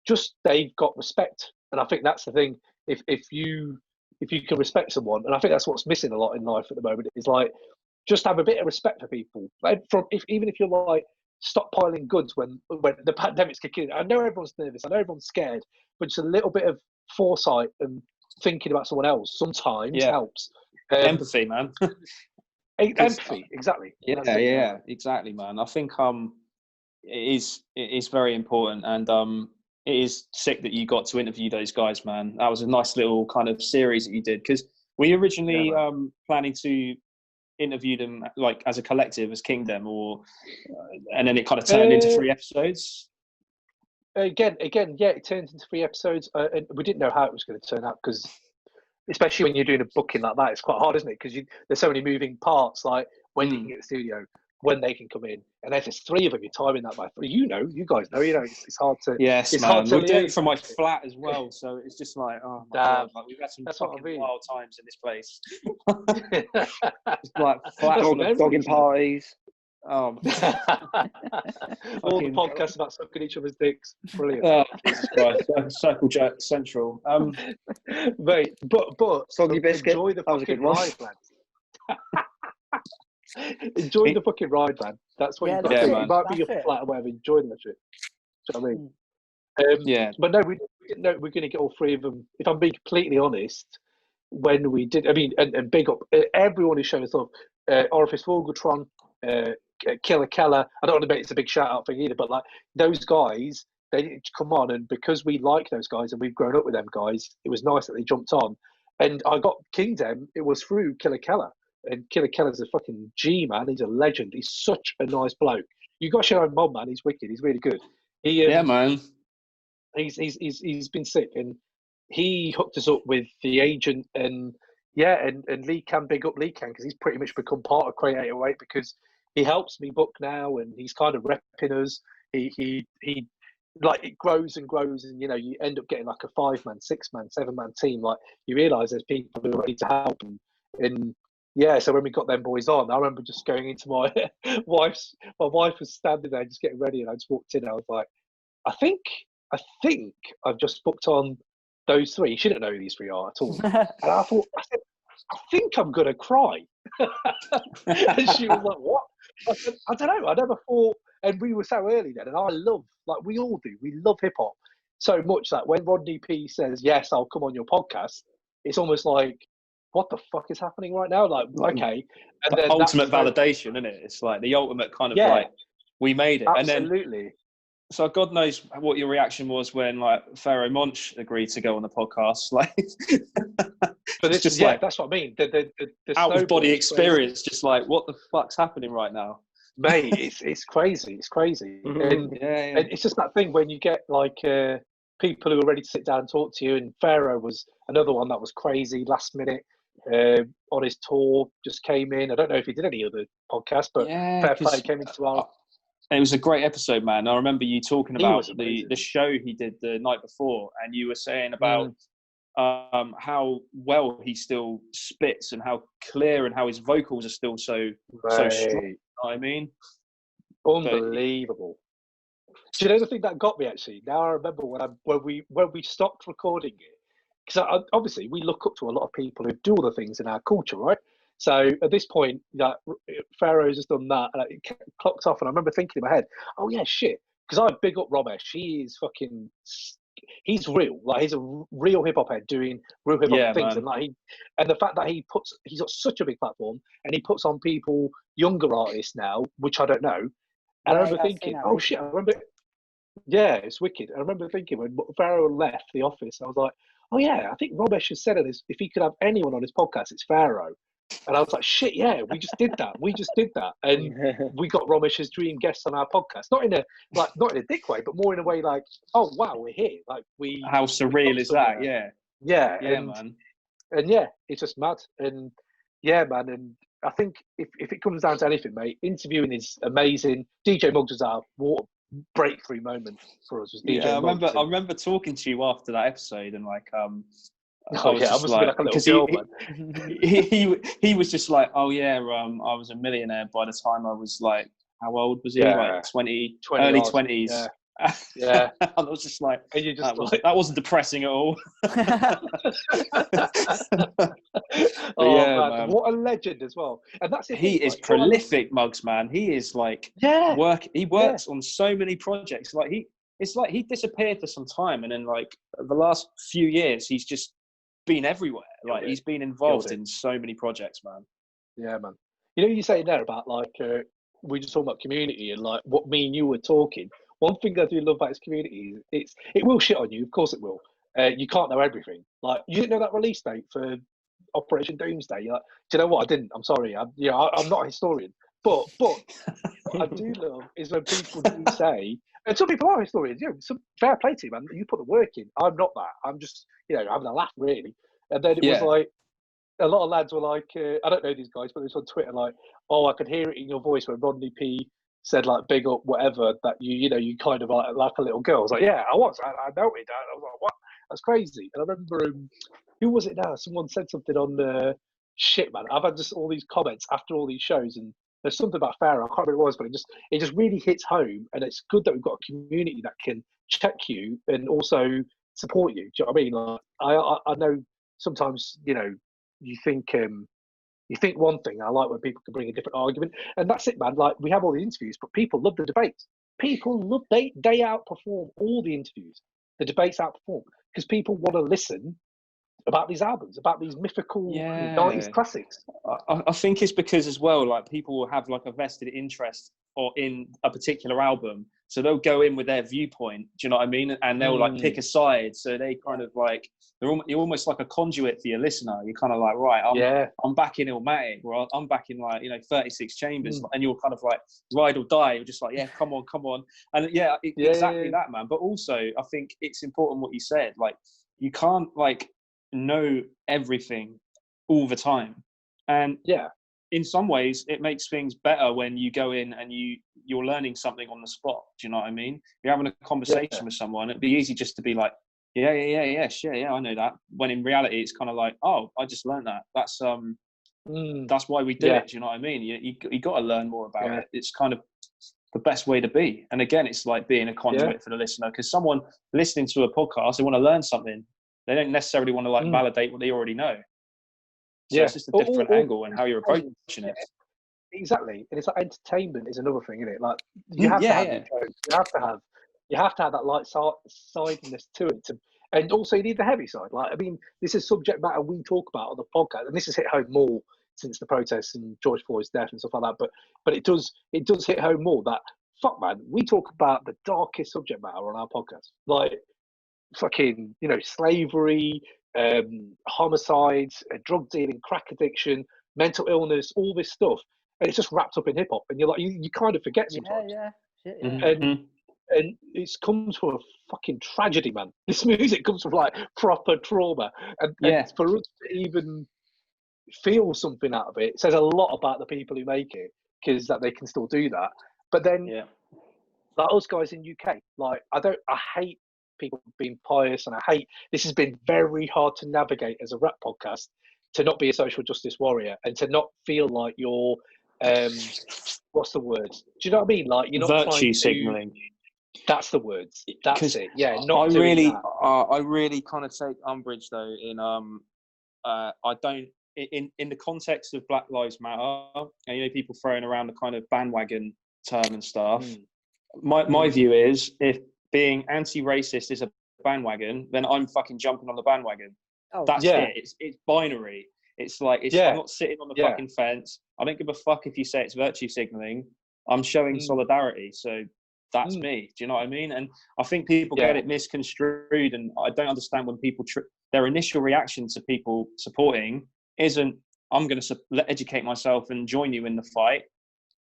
S1: just they've got respect. And I think that's the thing. If you can respect someone, and I think that's what's missing a lot in life at the moment, is like, just have a bit of respect for people. Like, even if you're like stockpiling goods when the pandemic's kicking in. I know everyone's nervous. I know everyone's scared, but just a little bit of foresight and thinking about someone else sometimes helps.
S2: Empathy, man.
S1: Empathy, exactly.
S2: Yeah, exactly, man. I think it is very important, and it is sick that you got to interview those guys, man. That was a nice little kind of series that you did, because were you originally planning to interview them like as a collective, as Kingdom, or and then it kind of turned into 3 episodes?
S1: Again, yeah, it turned into 3 episodes, and we didn't know how it was going to turn out, because especially when you're doing a booking like that, it's quite hard, isn't it? Because there's so many moving parts, like when you can get the studio, when they can come in, and if it's 3 of them, you're timing that by 3. You guys know, it's hard to.
S2: Yes,
S1: it's
S2: man.
S1: hard to
S2: we're doing it from my flat as well, so it's just like, oh my god, like, we've had some fucking wild times in this place. It's like flat
S3: dogging parties.
S1: All the podcasts about sucking each other's dicks. Brilliant.
S2: Oh, Jesus Christ. Circle Jerk Central.
S1: Mate, but
S3: Soggy biscuit.
S1: Enjoy the fucking ride, man. Enjoy the fucking ride, man. That's what you've got to do. It might be your flat or whatever. Enjoy that shit. Do you know what I mean? But no, we didn't know we're going to get all 3 of them. If I'm being completely honest, when we did, I mean, and big up everyone who showed us love. Orifice Vogeltron, Killer Keller. I don't want to make it's a big shout out thing either, but like those guys, they didn't come on, and because we like those guys and we've grown up with them guys, it was nice that they jumped on. And I got Kingdom. It was through Killer Keller. And Killer Keller's a fucking G, man. He's a legend. He's such a nice bloke. You got to show him, Mom, man. He's wicked. He's really good.
S2: Yeah, man.
S1: He's been sick, and he hooked us up with the agent, and Lee Can, big up Lee Can, because he's pretty much become part of Create 808 because he helps me book now, and he's kind of repping us. He like, it grows and grows, and you end up getting like a 5-man, 6-man, 7-man team. Like, you realise there's people who are ready to help, and yeah. So when we got them boys on, I remember just going into my wife's. My wife was standing there just getting ready, and I just walked in. I was like, I think I've just booked on those three. She didn't know who these three are at all, and I said, I think I'm gonna cry. And she was like, what? I said, I don't know. I never thought. And we were so early then, and I love, like we all do, we love hip hop so much that when Rodney P says, yes, I'll come on your podcast, it's almost like, what the fuck is happening right now? Like, okay. And then
S2: ultimate validation, isn't it? It's like the ultimate kind of like, we made it.
S1: Absolutely.
S2: And then, so God knows what your reaction was when like Pharaoh Monch agreed to go on the podcast. Like,
S1: but it's just like, that's what I mean. The
S2: out of body experience, just like, what the fuck's happening right now?
S1: Mate, it's crazy. It's crazy. And it's just that thing when you get like people who are ready to sit down and talk to you. And Pharaoh was another one that was crazy last minute on his tour, just came in. I don't know if he did any other podcasts, but Fair Play came into our.
S2: It was a great episode, man. I remember you talking about the show he did the night before, and you were saying about how well he still spits and how clear and how his vocals are still so strong. You know what I mean?
S1: Unbelievable. Do you know the thing that got me actually? Now I remember when we stopped recording it, because obviously we look up to a lot of people who do all the things in our culture, right? So at this point, that Pharaoh's just done that, and it clocked off. And I remember thinking in my head, "Oh yeah, shit," because I big up Romesh. He's real. Like, he's a real hip hop head doing real hip hop things, man. And the fact that he's got such a big platform, and he puts on people, younger artists now, which I don't know. And I remember thinking, "Oh shit!" I remember. Yeah, it's wicked. I remember thinking when Pharaoh left the office, I was like, "Oh yeah, I think Romesh has said it. If he could have anyone on his podcast, it's Pharaoh." And I was like, shit, yeah, we just did that. And we got Romesh's dream guests on our podcast. Not in a dick way, but more in a way like, oh wow, we're here. Like,
S2: how surreal is that? Yeah.
S1: Yeah,
S2: man.
S1: And yeah, it's just mad. And yeah, man, and I think if it comes down to anything, mate, interviewing is amazing. DJ Muggs was our breakthrough moment for us. Was DJ Muggs.
S2: I remember talking to you after that episode, and like
S1: I was just like a little girl, man.
S2: He was just like, oh yeah, I was a millionaire by the time I was like, how old was he? Like 20 early 20s.
S1: Yeah.
S2: I was just like,
S1: and you just
S2: that wasn't depressing at all.
S1: Man. What a legend as well. And that's it.
S2: He is prolific, Muggs, man. He is like he works on so many projects. Like it's like he disappeared for some time, and then like the last few years he's just been everywhere. Like, he's been involved in so many projects, man.
S1: Yeah, man. You say there about like we just talking about community, and like what me and you were talking. One thing I do love about his community is it will shit on you. Of course it will. You can't know everything. Like, you didn't know that release date for Operation Doomsday. You're like, do you know what? I didn't. I'm sorry. I'm not a historian. But what I do love is when people do say, and some people are historians, some fair play to you, man. You put the work in. I'm not that. I'm just, having a laugh, really. And then it was like, a lot of lads were like, I don't know these guys, but it was on Twitter like, oh, I could hear it in your voice when Rodney P said like big up whatever, that you kind of like a little girl. I was like, yeah, I was. I noted that. I was like, what? That's crazy. And I remember, who was it now? Someone said something on shit, man. I've had just all these comments after all these shows, and there's something about Pharaoh. I can't remember what it was, but it just really hits home. And it's good that we've got a community that can check you and also support you. Do you know what I mean? Like, I know sometimes, you think one thing. I like when people can bring a different argument, and that's it, man. Like, we have all the interviews, but people love the debates. People love they outperform all the interviews. The debates outperform because people want to listen about these albums, about these mythical 90s classics.
S2: I think it's because as well, like people will have like a vested interest or in a particular album, so they'll go in with their viewpoint. Do you know what I mean? And they'll like pick a side. So they kind of like you're almost like a conduit for your listener. You're kind of like, right, I'm back in Illmatic, or I'm back in like 36 Chambers, and you're kind of like ride or die. You're just like, yeah, come on, and exactly that, man. But also, I think it's important what you said. Like, you can't like know everything all the time, and in some ways it makes things better when you go in and you're learning something on the spot. Do you know what I mean? You're having a conversation with someone, it'd be easy just to be like, yeah, I know that, when in reality it's kind of like, oh, I just learned that. That's why we do it. Do you know what I mean? You got to learn more about it. It's kind of the best way to be. And again, it's like being a conduit for the listener, because someone listening to a podcast, they want to learn something. They don't necessarily want to like validate what they already know. So it's just a different angle and how you're approaching it.
S1: Exactly. And it's like entertainment is another thing, isn't it? Like you have to have you have to have that light sidedness to it, and also you need the heavy side. Like, I mean, this is subject matter we talk about on the podcast, and this has hit home more since the protests and George Floyd's death and stuff like that. But it does hit home more that, fuck man, we talk about the darkest subject matter on our podcast. Like fucking, slavery, homicides, drug dealing, crack addiction, mental illness, all this stuff, and it's just wrapped up in hip hop, and you're like, you kind of forget sometimes. And it comes from a fucking tragedy, man. This music comes from like proper trauma, and for us to even feel something out of it says a lot about the people who make it, because that they can still do that. But then, like us guys in UK, like I hate people being pious, and I hate, this has been very hard to navigate as a rap podcast, to not be a social justice warrior and to not feel like you're what's the word? Do you know what I mean? Like you're not
S2: virtue signaling.
S1: That's the words. That's it. Yeah.
S2: I really kind of take umbrage though in I don't in the context of Black Lives Matter, and people throwing around the kind of bandwagon term and stuff. My view is, if being anti-racist is a bandwagon, then I'm fucking jumping on the bandwagon. That's it. It's binary. It's like, I'm not sitting on the fucking fence. I don't give a fuck if you say it's virtue signaling. I'm showing solidarity. So that's me. Do you know what I mean? And I think people get it misconstrued, and I don't understand when people their initial reaction to people supporting isn't, I'm going to educate myself and join you in the fight.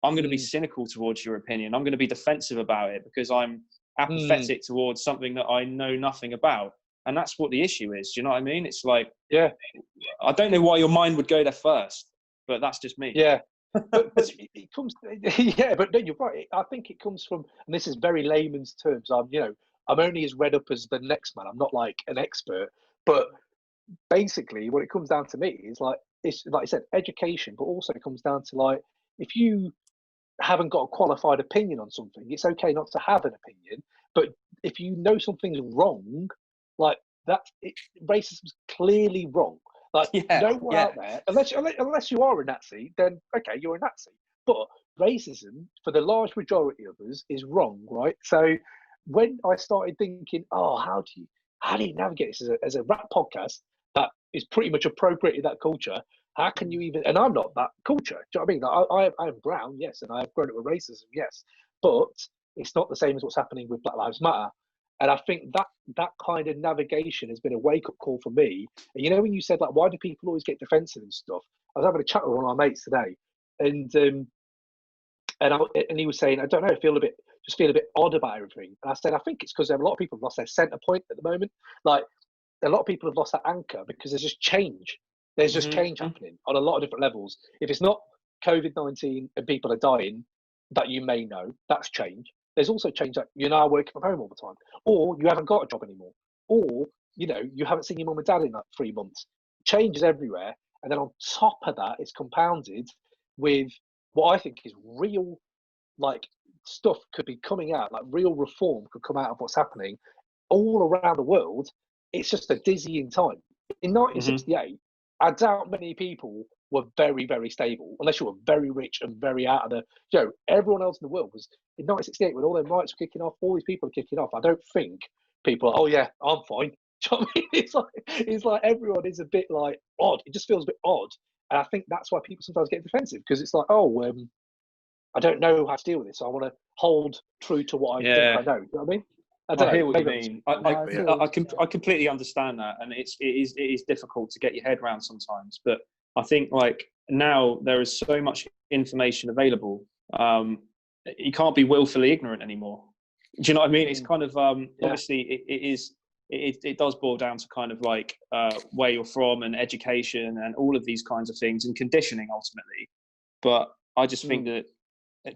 S2: I'm going to be cynical towards your opinion. I'm going to be defensive about it because I'm apathetic towards something that I know nothing about. And that's what the issue is. Do you know what I mean? It's like, I don't know why your mind would go there first, but that's just me.
S1: Yeah. but it comes, but no, you're right. I think it comes from, and this is very layman's terms. I'm only as read up as the next man. I'm not like an expert, but basically what it comes down to me is like, it's like I said, education, but also it comes down to like, if you haven't got a qualified opinion on something, it's okay not to have an opinion, but if you know something's wrong, like that, racism's clearly wrong. Like no one out there, unless you are a Nazi, then okay, you're a Nazi. But racism, for the large majority of us, is wrong, right? So when I started thinking, how do you navigate this as a rap podcast that is pretty much appropriated that culture? How can you even? And I'm not that culture. Do you know what I mean? Like, I'm brown, yes, and I've grown up with racism, yes, but it's not the same as what's happening with Black Lives Matter. And I think that kind of navigation has been a wake-up call for me. And when you said, like, why do people always get defensive and stuff? I was having a chat with one of my mates today, and he was saying, I don't know, I feel a bit odd about everything. And I said, I think it's because a lot of people have lost their centre point at the moment. Like, a lot of people have lost that anchor because there's just change. There's just change happening on a lot of different levels. If it's not COVID-19 and people are dying, that you may know, that's change. There's also change that you're now working from home all the time, or you haven't got a job anymore, or you haven't seen your mum and dad in like 3 months. Change is everywhere, and then on top of that, it's compounded with what I think is real, like, stuff could be coming out, like real reform could come out of what's happening all around the world. It's just a dizzying time. In 1968, I doubt many people were very, very stable, unless you were very rich and very out of the, everyone else in the world was, in 1968, when all their rights were kicking off, all these people are kicking off. I don't think people are, oh yeah, I'm fine. Do you know what I mean? It's like everyone is a bit like odd. It just feels a bit odd, and I think that's why people sometimes get defensive, because it's like, oh, I don't know how to deal with this. So I want to hold true to what I think I know. You know what I mean?
S2: I hear what you mean. I completely understand that, and it is difficult to get your head around sometimes. But I think like now there is so much information available. You can't be willfully ignorant anymore. Do you know what I mean? It's kind of obviously it does boil down to kind of like where you're from and education and all of these kinds of things and conditioning ultimately. But I just think that,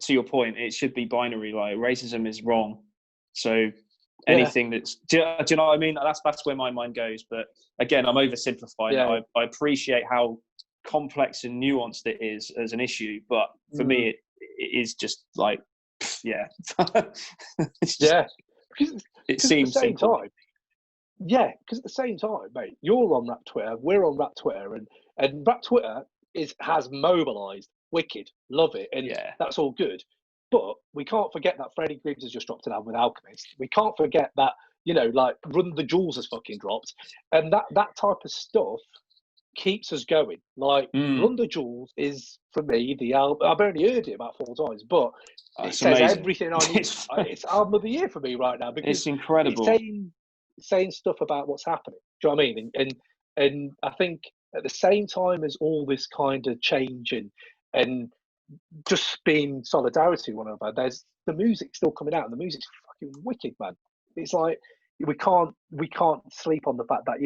S2: to your point, it should be binary. Like racism is wrong. So anything that's, do you know what I mean? That's where my mind goes. But again, I'm oversimplifying.
S1: Yeah.
S2: I appreciate how complex and nuanced it is as an issue, but for me, it is just like, yeah. It seems
S1: at the same
S2: simple.
S1: time. Yeah, because at the same time, mate, you're on Rap Twitter, we're on Rap Twitter, and Rap Twitter has mobilised. Wicked, love it, and that's all good. But we can't forget that Freddie Gibbs has just dropped an album with Alchemist. We can't forget that, like Run the Jewels has fucking dropped, and that type of stuff keeps us going. Like Run the Jewels is, for me, the album. I've only heard it about 4 times, but it says
S2: amazing.
S1: everything I need. It's album of the year for me right now, because
S2: it's incredible.
S1: It's saying stuff about what's happening. Do you know what I mean? And I think at the same time as all this kind of change and just being solidarity with one another, there's the music still coming out, and the music's fucking wicked, man. It's like we can't sleep on the fact that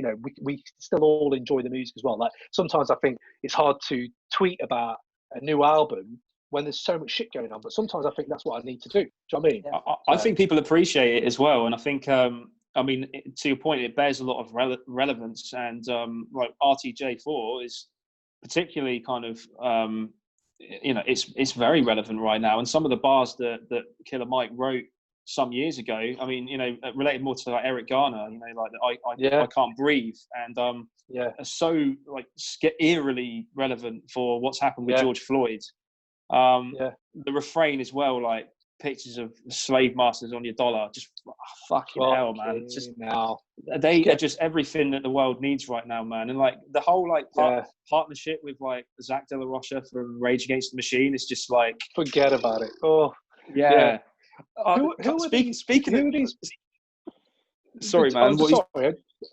S1: we still all enjoy the music as well. Like sometimes I think it's hard to tweet about a new album when there's so much shit going on, but sometimes I think that's what I need to do. Do you know what I mean?
S2: I think people appreciate it as well, and I think I mean, to your point, it bears a lot of relevance, and like RTJ4 is particularly kind of it's very relevant right now, and some of the bars that Killer Mike wrote some years ago, I mean, related more to like Eric Garner, like I can't breathe, and are so like eerily relevant for what's happened with George Floyd. The refrain as well, like pictures of slave masters on your dollar, just fucking hell, man. It's just they are just everything that the world needs right now, man. And like the whole like partnership with like Zach De La Rocha from Rage Against the Machine is just like,
S1: forget about it. Oh
S2: yeah.
S1: Speaking of these,
S2: sorry, man.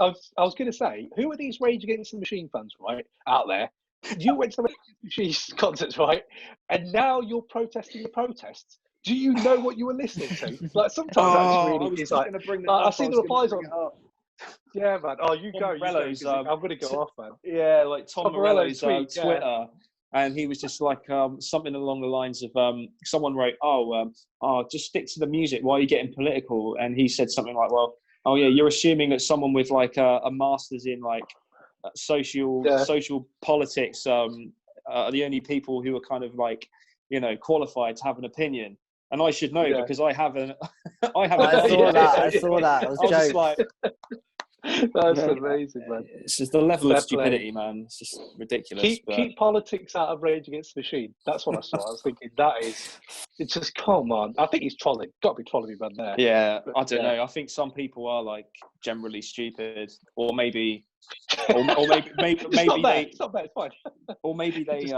S1: I was going to say, who are these Rage Against the Machine fans, right, out there? You went to the Rage Against the Machine concerts, right? And now you're protesting the protests. Do you know what you were listening to? Like sometimes that's really is like. I see the replies on. Yeah, man. Oh, you go. I'm going to go off, man.
S2: Yeah, like Tom Morello's Twitter, and he was just like something along the lines of someone wrote, just stick to the music. Why are you getting political? And he said something like, well, oh yeah, you're assuming that someone with like a master's in like social politics are the only people who are kind of like qualified to have an opinion. And I should know because I haven't. I saw
S4: that. It was
S2: just like,
S1: that's amazing, man.
S2: It's just the level of stupidity, man. It's just ridiculous.
S1: Keep politics out of Rage Against the Machine. That's what I saw. I was thinking it's just, come on. I think he's trolling. Got to be trolling me, man. There.
S2: Yeah, but, I don't know. I think some people are like generally stupid, or maybe. Or maybe
S1: it's not bad, it's fine.
S2: Or maybe they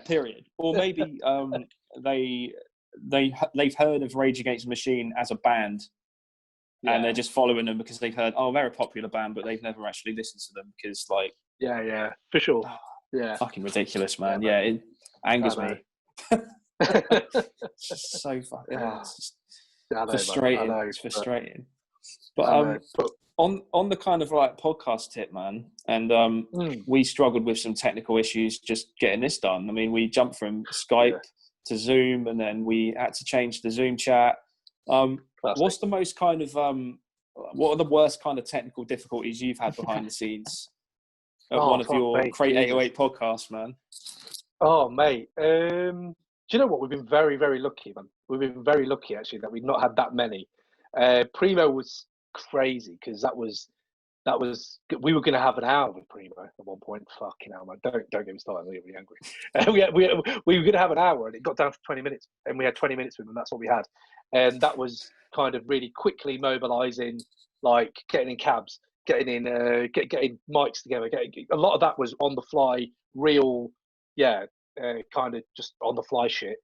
S2: period. Or maybe they've heard of Rage Against the Machine as a band, and they're just following them because they've heard, they're a popular band, but they've never actually listened to them because like
S1: for sure,
S2: fucking ridiculous, man. Yeah, it angers me. It's just so fucking frustrating. It's frustrating. But on the kind of like podcast tip, man, and we struggled with some technical issues just getting this done. I mean, we jumped from Skype to Zoom, and then we had to change the Zoom chat. What's the most kind of what are the worst kind of technical difficulties you've had behind the scenes at one of your Crate 808 podcasts, man?
S1: Oh, mate. Do you know what? We've been very, very lucky, man. We've been very lucky, actually, that we've not had that many. Primo was crazy because that was we were going to have an hour with Primo at one point. Fucking hell, man. Don't get me started. I'm really angry. We were going to have an hour, and it got down to 20 minutes, and we had 20 minutes with him. That's what we had, and that was kind of really quickly mobilising, like getting in cabs, getting in, getting mics together. A lot of that was on the fly, real, kind of just on the fly shit.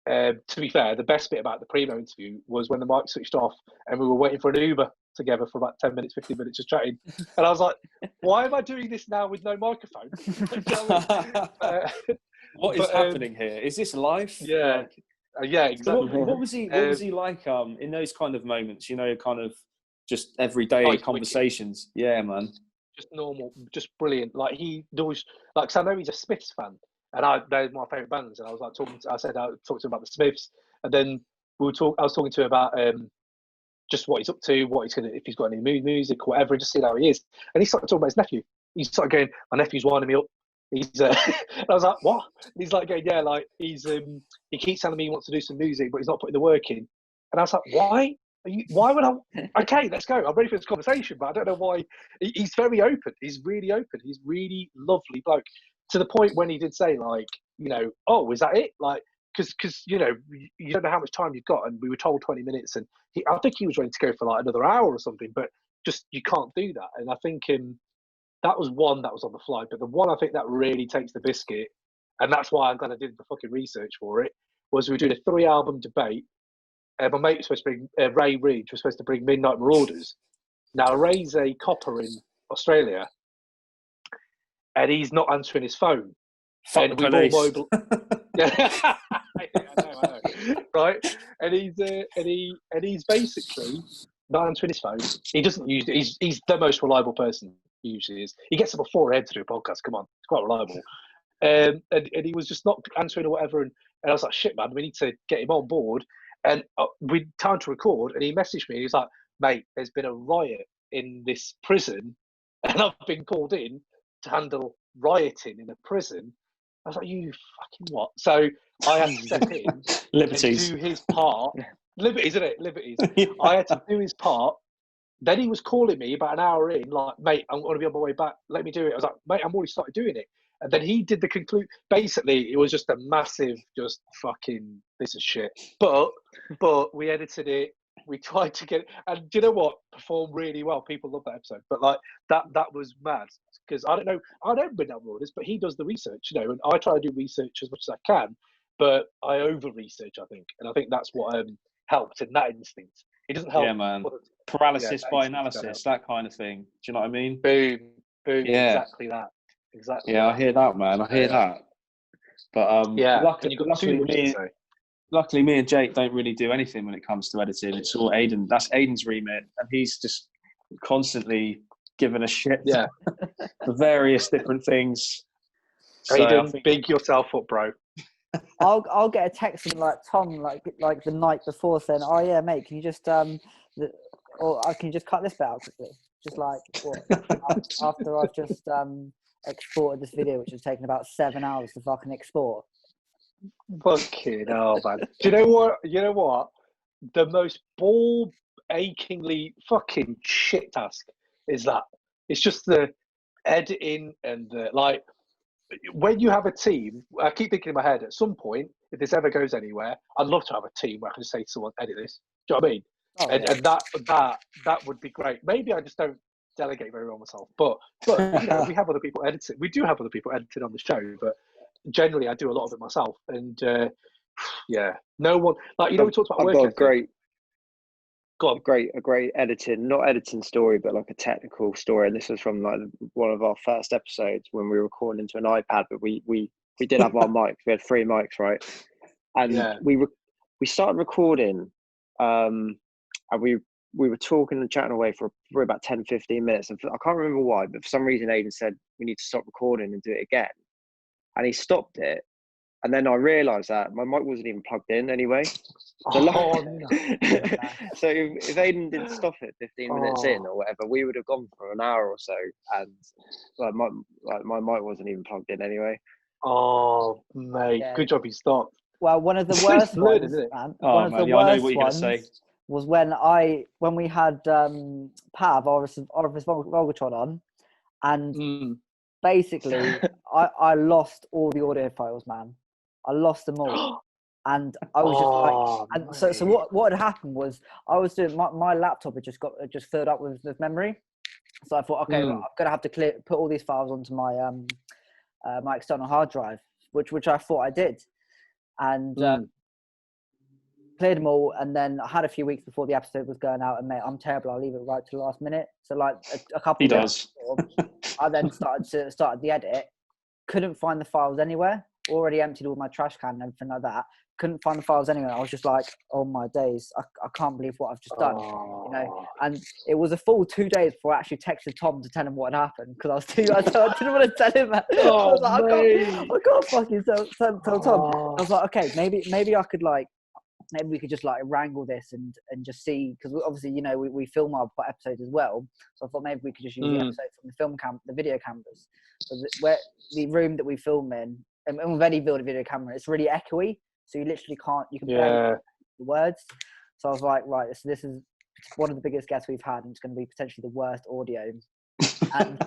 S1: To be fair, the best bit about the primo interview was when the mic switched off and we were waiting for an Uber together for about 10 minutes, 15 minutes just chatting. And I was like, why am I doing this now with no microphone?
S2: What is happening here? Is this life?
S1: Yeah. Yeah, exactly.
S2: So what was he like in those kind of moments, kind of just everyday conversations? Wicked. Yeah, man.
S1: Just normal, just brilliant. Like he always, like, cause I know he's a Smiths fan. And they're my favourite bands. And I was like I said I talked to him about the Smiths. And then I was talking to him about just what he's up to, what he's if he's got any music or whatever, and just seeing how he is. And he started talking about his nephew. He started going, my nephew's winding me up. He's and I was like, what? And he's like going, yeah, like he's he keeps telling me he wants to do some music, but he's not putting the work in. And I was like, why? Why would I? Okay, let's go. I'm ready for this conversation, but I don't know why. He's very open. He's really open. He's really lovely bloke. To the point when he did say, like, oh, is that it? Like, because you don't know how much time you've got, and we were told 20 minutes, and I think he was ready to go for like another hour or something, but just you can't do that. And I think that was one that was on the fly, but the one I think that really takes the biscuit, and that's why I'm glad I did the fucking research for it, was we were doing a 3-album debate. My mate was supposed to bring Ray Reid was supposed to bring Midnight Marauders. Now Ray's a copper in Australia. And he's not answering his phone.
S2: Fuck
S1: and
S2: the police.
S1: I know. Right? And he's basically not answering his phone. He doesn't use it. He's the most reliable person. He usually is. He gets up at 4 a.m. to do a podcast. Come on, it's quite reliable. And he was just not answering or whatever. And I was like, shit, man, we need to get him on board. And we time to record. And he messaged me. He was like, mate, there's been a riot in this prison, and I've been called in to handle rioting in a prison. I was like, you fucking what? So I had to step in
S2: Liberties.
S1: and do his part. Liberties, isn't it? Liberties. Yeah. I had to do his part. Then he was calling me about an hour in, like, mate, I'm going to be on my way back. Let me do it. I was like, mate, I'm already started doing it. And then he did the conclude. Basically, it was just a massive, just fucking, this is shit. But we edited it. We tried to get it, and do you know what? Performed really well. People love that episode. But like that was mad, because I don't Midnight Marauders, but he does the research, and I try to do research as much as I can, but I over research, I think, and I think that's what helped in that instinct. It doesn't help.
S2: Yeah, man. Paralysis by analysis, that kind of thing. Do you know what I mean?
S1: Boom. Yeah. Exactly that. Exactly.
S2: Yeah, I hear that, man. I hear that. But luckily, me and Jake don't really do anything when it comes to editing. It's all Aidan. That's Aidan's remit, and he's just constantly giving a shit for various different things.
S1: Aidan, big yourself up, bro.
S4: I'll get a text from like Tom like the night before saying, "Oh yeah, mate, can you just or I can just cut this bit out quickly?" Just like after I've just exported this video, which has taken about 7 hours to fucking export.
S1: Fucking hell, man. Do you know what? The most ball achingly fucking shit task is that. It's just the editing and the, like, when you have a team, I keep thinking in my head, at some point, if this ever goes anywhere, I'd love to have a team where I can just say to someone, edit this. Do you know what I mean? Oh, and that would be great. Maybe I just don't delegate very well myself, but we have other people editing. We do have other people editing on the show, but generally I do a lot of it myself. And no one, like, we talked about work ethic.
S3: A great editing, not editing story, but like a technical story. And this was from like one of our first episodes when we were recording into an iPad, but we did have our mics. We had 3 mics, right? And we started recording, and we were talking and chatting away for about 10-15 minutes. And I can't remember why, but for some reason Aidan said we need to stop recording and do it again. And he stopped it. And then I realised that my mic wasn't even plugged in anyway. So, so if Aidan didn't stop it 15 minutes in or whatever, we would have gone for an hour or so, and my mic wasn't even plugged in anyway.
S1: Oh, mate, good job you stopped.
S4: Well, one of the worst ones, man. One of the worst ones was when we had Pav, Orvis Volgatron on, and basically I lost all the audio files, man. I lost them all. And I was so what had happened was I was doing my laptop had just filled up with memory, So I thought, okay, right, I'm gonna have to put all these files onto my my external hard drive, which I thought I did, and cleared them all. And then I had a few weeks before the episode was going out, and mate, I'm terrible. I'll leave it right to the last minute. So like a couple.
S2: He does.
S4: I then started the edit. Couldn't find the files anywhere. Already emptied all my trash can and everything like that. Couldn't find the files anywhere. I was just like, oh my days, I can't believe what I've just done, you know. And it was a full 2 days before I actually texted Tom to tell him what had happened, because I was I didn't want to tell him. I was like, I can't fucking tell Tom. I was like, okay, maybe I could like, maybe we could just like wrangle this and just see, because obviously, you know, we film our episodes as well. So I thought maybe we could just use the episodes from the video cameras. So where the room that we film in, and with any video camera, it's really echoey. So you literally can't, you can barely hear the words. So I was like, right, so this is one of the biggest guests we've had, and it's going to be potentially the worst audio. And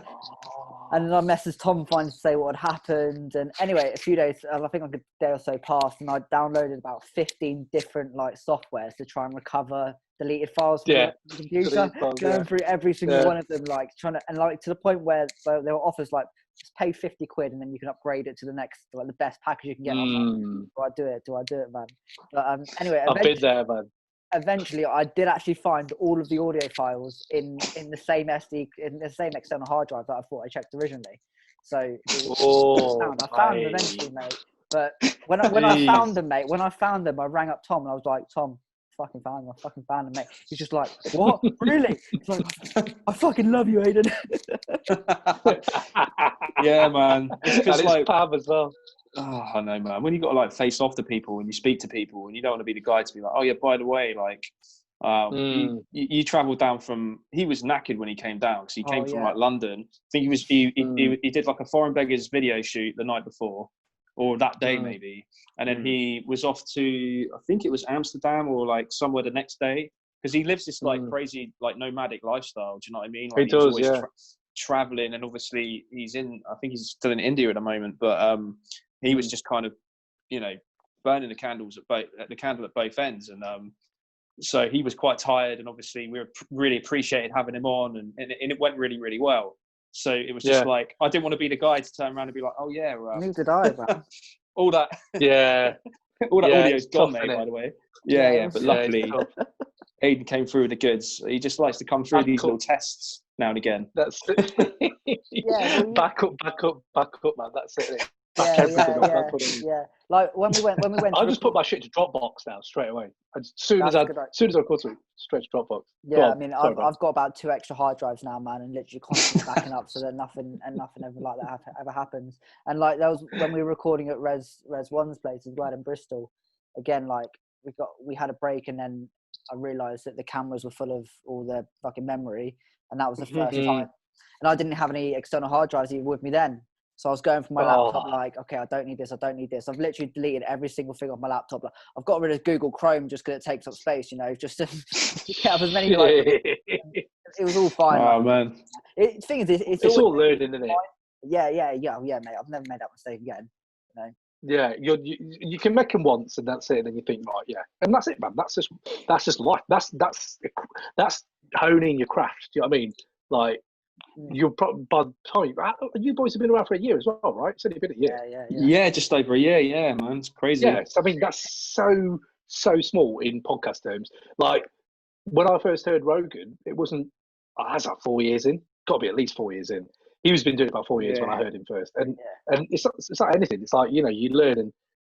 S4: then I messaged Tom finally to say what had happened. And anyway, a few days, I think like a day or so passed, and I downloaded about 15 different like softwares to try and recover deleted files from the computer, going through every single one of them, like trying to, and like to the point where there were offers like, just pay 50 quid and then you can upgrade it to the next, like the best package you can get. I was like, do I do it, man? But anyway,
S1: I've been there, man.
S4: Eventually, I did actually find all of the audio files in the same external hard drive that I thought I checked originally. So I found them eventually, mate. But when I found them, mate, I rang up Tom and I was like, Tom, I fucking found them, mate. He's just like, what? Really? He's like, I fucking love you, Aidan.
S2: Yeah, man. It's
S1: because
S2: like
S1: Pam as well.
S2: Oh, I know, man. When you got to like face off to people and you speak to people, and you don't want to be the guy to be like, oh yeah, by the way, like, you travelled down from. He was knackered when he came down because he came from like London. I think he did like a Foreign Beggars video shoot the night before, or that day maybe, and then he was off to, I think it was Amsterdam or like somewhere the next day, because he lives this like crazy like nomadic lifestyle. Do you know what I mean? Like,
S1: he does, yeah.
S2: Traveling, and obviously I think he's still in India at the moment, but he was just kind of, you know, burning the candle at both ends, and so he was quite tired, and obviously we really appreciated having him on, and it went really, really well. So it was just like, I didn't want to be the guy to turn around and be like, oh yeah,
S4: neither did I, man.
S2: all that audio's gone, mate, by the way. But luckily Aidan came through with the goods. He just likes to come through these little tests now and again.
S1: That's it. Back up, man. That's it.
S4: Yeah. Like when we went.
S1: I just put my shit to Dropbox now straight away. As soon as I record it, straight to Dropbox.
S4: Yeah, I mean, I've got about 2 extra hard drives now, man, and literally constantly backing up so that nothing ever like that ever happens. And like that was when we were recording at Res One's place as well in Bristol. Again, like we had a break, and then I realised that the cameras were full of all the fucking memory, and that was the first time. And I didn't have any external hard drives even with me then. So I was going from my laptop like, okay, I don't need this. I've literally deleted every single thing off my laptop. Like, I've got rid of Google Chrome just because it takes up space, you know, just to get up as many. Like, it was all fine.
S2: Oh, man.
S4: The thing is, it's
S1: all learning, isn't it?
S4: Yeah, mate. I've never made that mistake again. You know?
S1: Yeah, you can make them once, and that's it. And then you think, right, yeah, and that's it, man. That's just life. That's honing your craft. Do you know what I mean? Like, you're probably, by the time you boys have been around for a year as well, right? It's only been a year.
S2: Yeah, just over a year. Yeah, man, it's crazy.
S1: Yeah, I mean that's so small in podcast terms. Like when I first heard Rogan, it wasn't. That's like 4 years in. Got to be at least 4 years in. He was been doing it about 4 years when I heard him first, and it's not anything. It's like, you know, you learn, and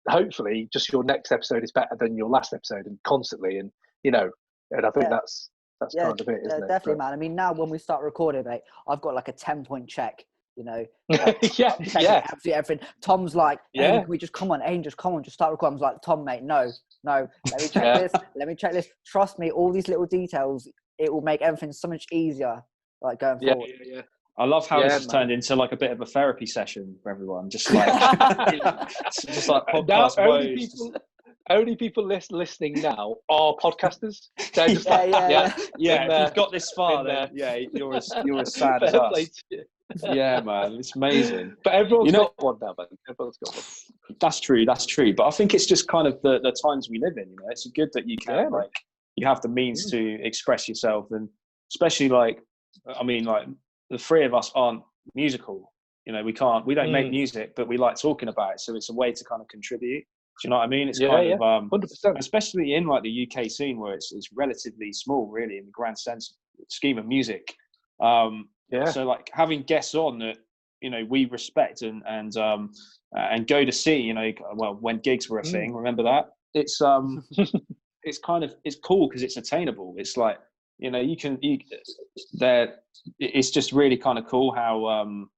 S1: hopefully, just your next episode is better than your last episode, and constantly, and you know, and I think that's kind of it, isn't it?
S4: Definitely, man. I mean, now when we start recording, mate, I've got like a 10-point check. You know, absolutely everything. Tom's like, hey, can we just come on, Aidan, just start recording. I was like, Tom, mate, no, let me check this. Trust me, all these little details, it will make everything so much easier, like going forward.
S2: Yeah. I love how this has turned into like a bit of a therapy session for everyone. Just like, just like podcast woes.
S1: Only people listening now are podcasters. They're just
S2: if you've got this far, then you're as sad as us. Yeah, man, it's amazing.
S1: But everyone's got one now, man. Everyone's got one.
S2: That's true. But I think it's just kind of the times we live in. You know, it's good that you can you have the means to express yourself, and especially like, I mean, like the three of us aren't musical. You know, we don't make music, but we like talking about it. So it's a way to kind of contribute. Do you know what I mean? It's kind of
S1: 100%.
S2: Especially in like the UK scene where it's relatively small, really, in the grand scheme of music. So like having guests on that, you know, we respect and go to see, you know, well, when gigs were a thing, remember that? It's it's cool because it's attainable. It's like, you know, it's just really kind of cool how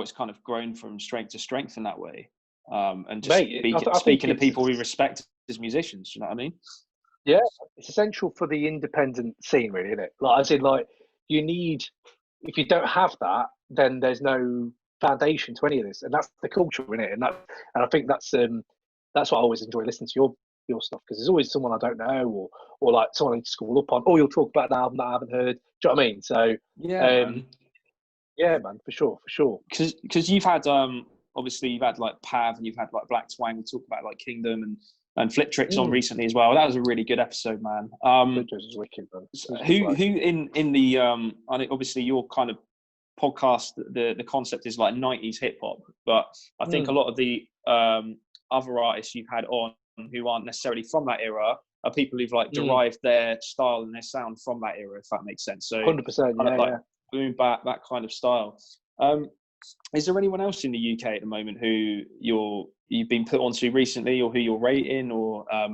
S2: it's kind of grown from strength to strength in that way. And just speaking to people we respect as musicians, you know what I mean?
S1: Yeah, it's essential for the independent scene, really, isn't it? Like, I said, like, you need, if you don't have that, then there's no foundation to any of this, and that's the culture in it. And I think that's what I always enjoy listening to your stuff, because there's always someone I don't know, or like someone I need to school up on, or you'll talk about an album that I haven't heard. Do you know what I mean? So yeah, man, for sure.
S2: Because you've had obviously you've had like Pav, and you've had like Black Twang. We talked about like Kingdom and Flip Tricks on recently as well. That was a really good episode, man.
S1: Flip Tricks was wicked, man.
S2: Who in the obviously your kind of podcast, the concept is like 90s hip hop, but I think a lot of the other artists you've had on who aren't necessarily from that era are people who've like derived their style and their sound from that era, if that makes sense. So
S1: 100%,
S2: boom bap, that kind of style. Is there anyone else in the UK at the moment who you've been put onto recently, or who you're rating, or I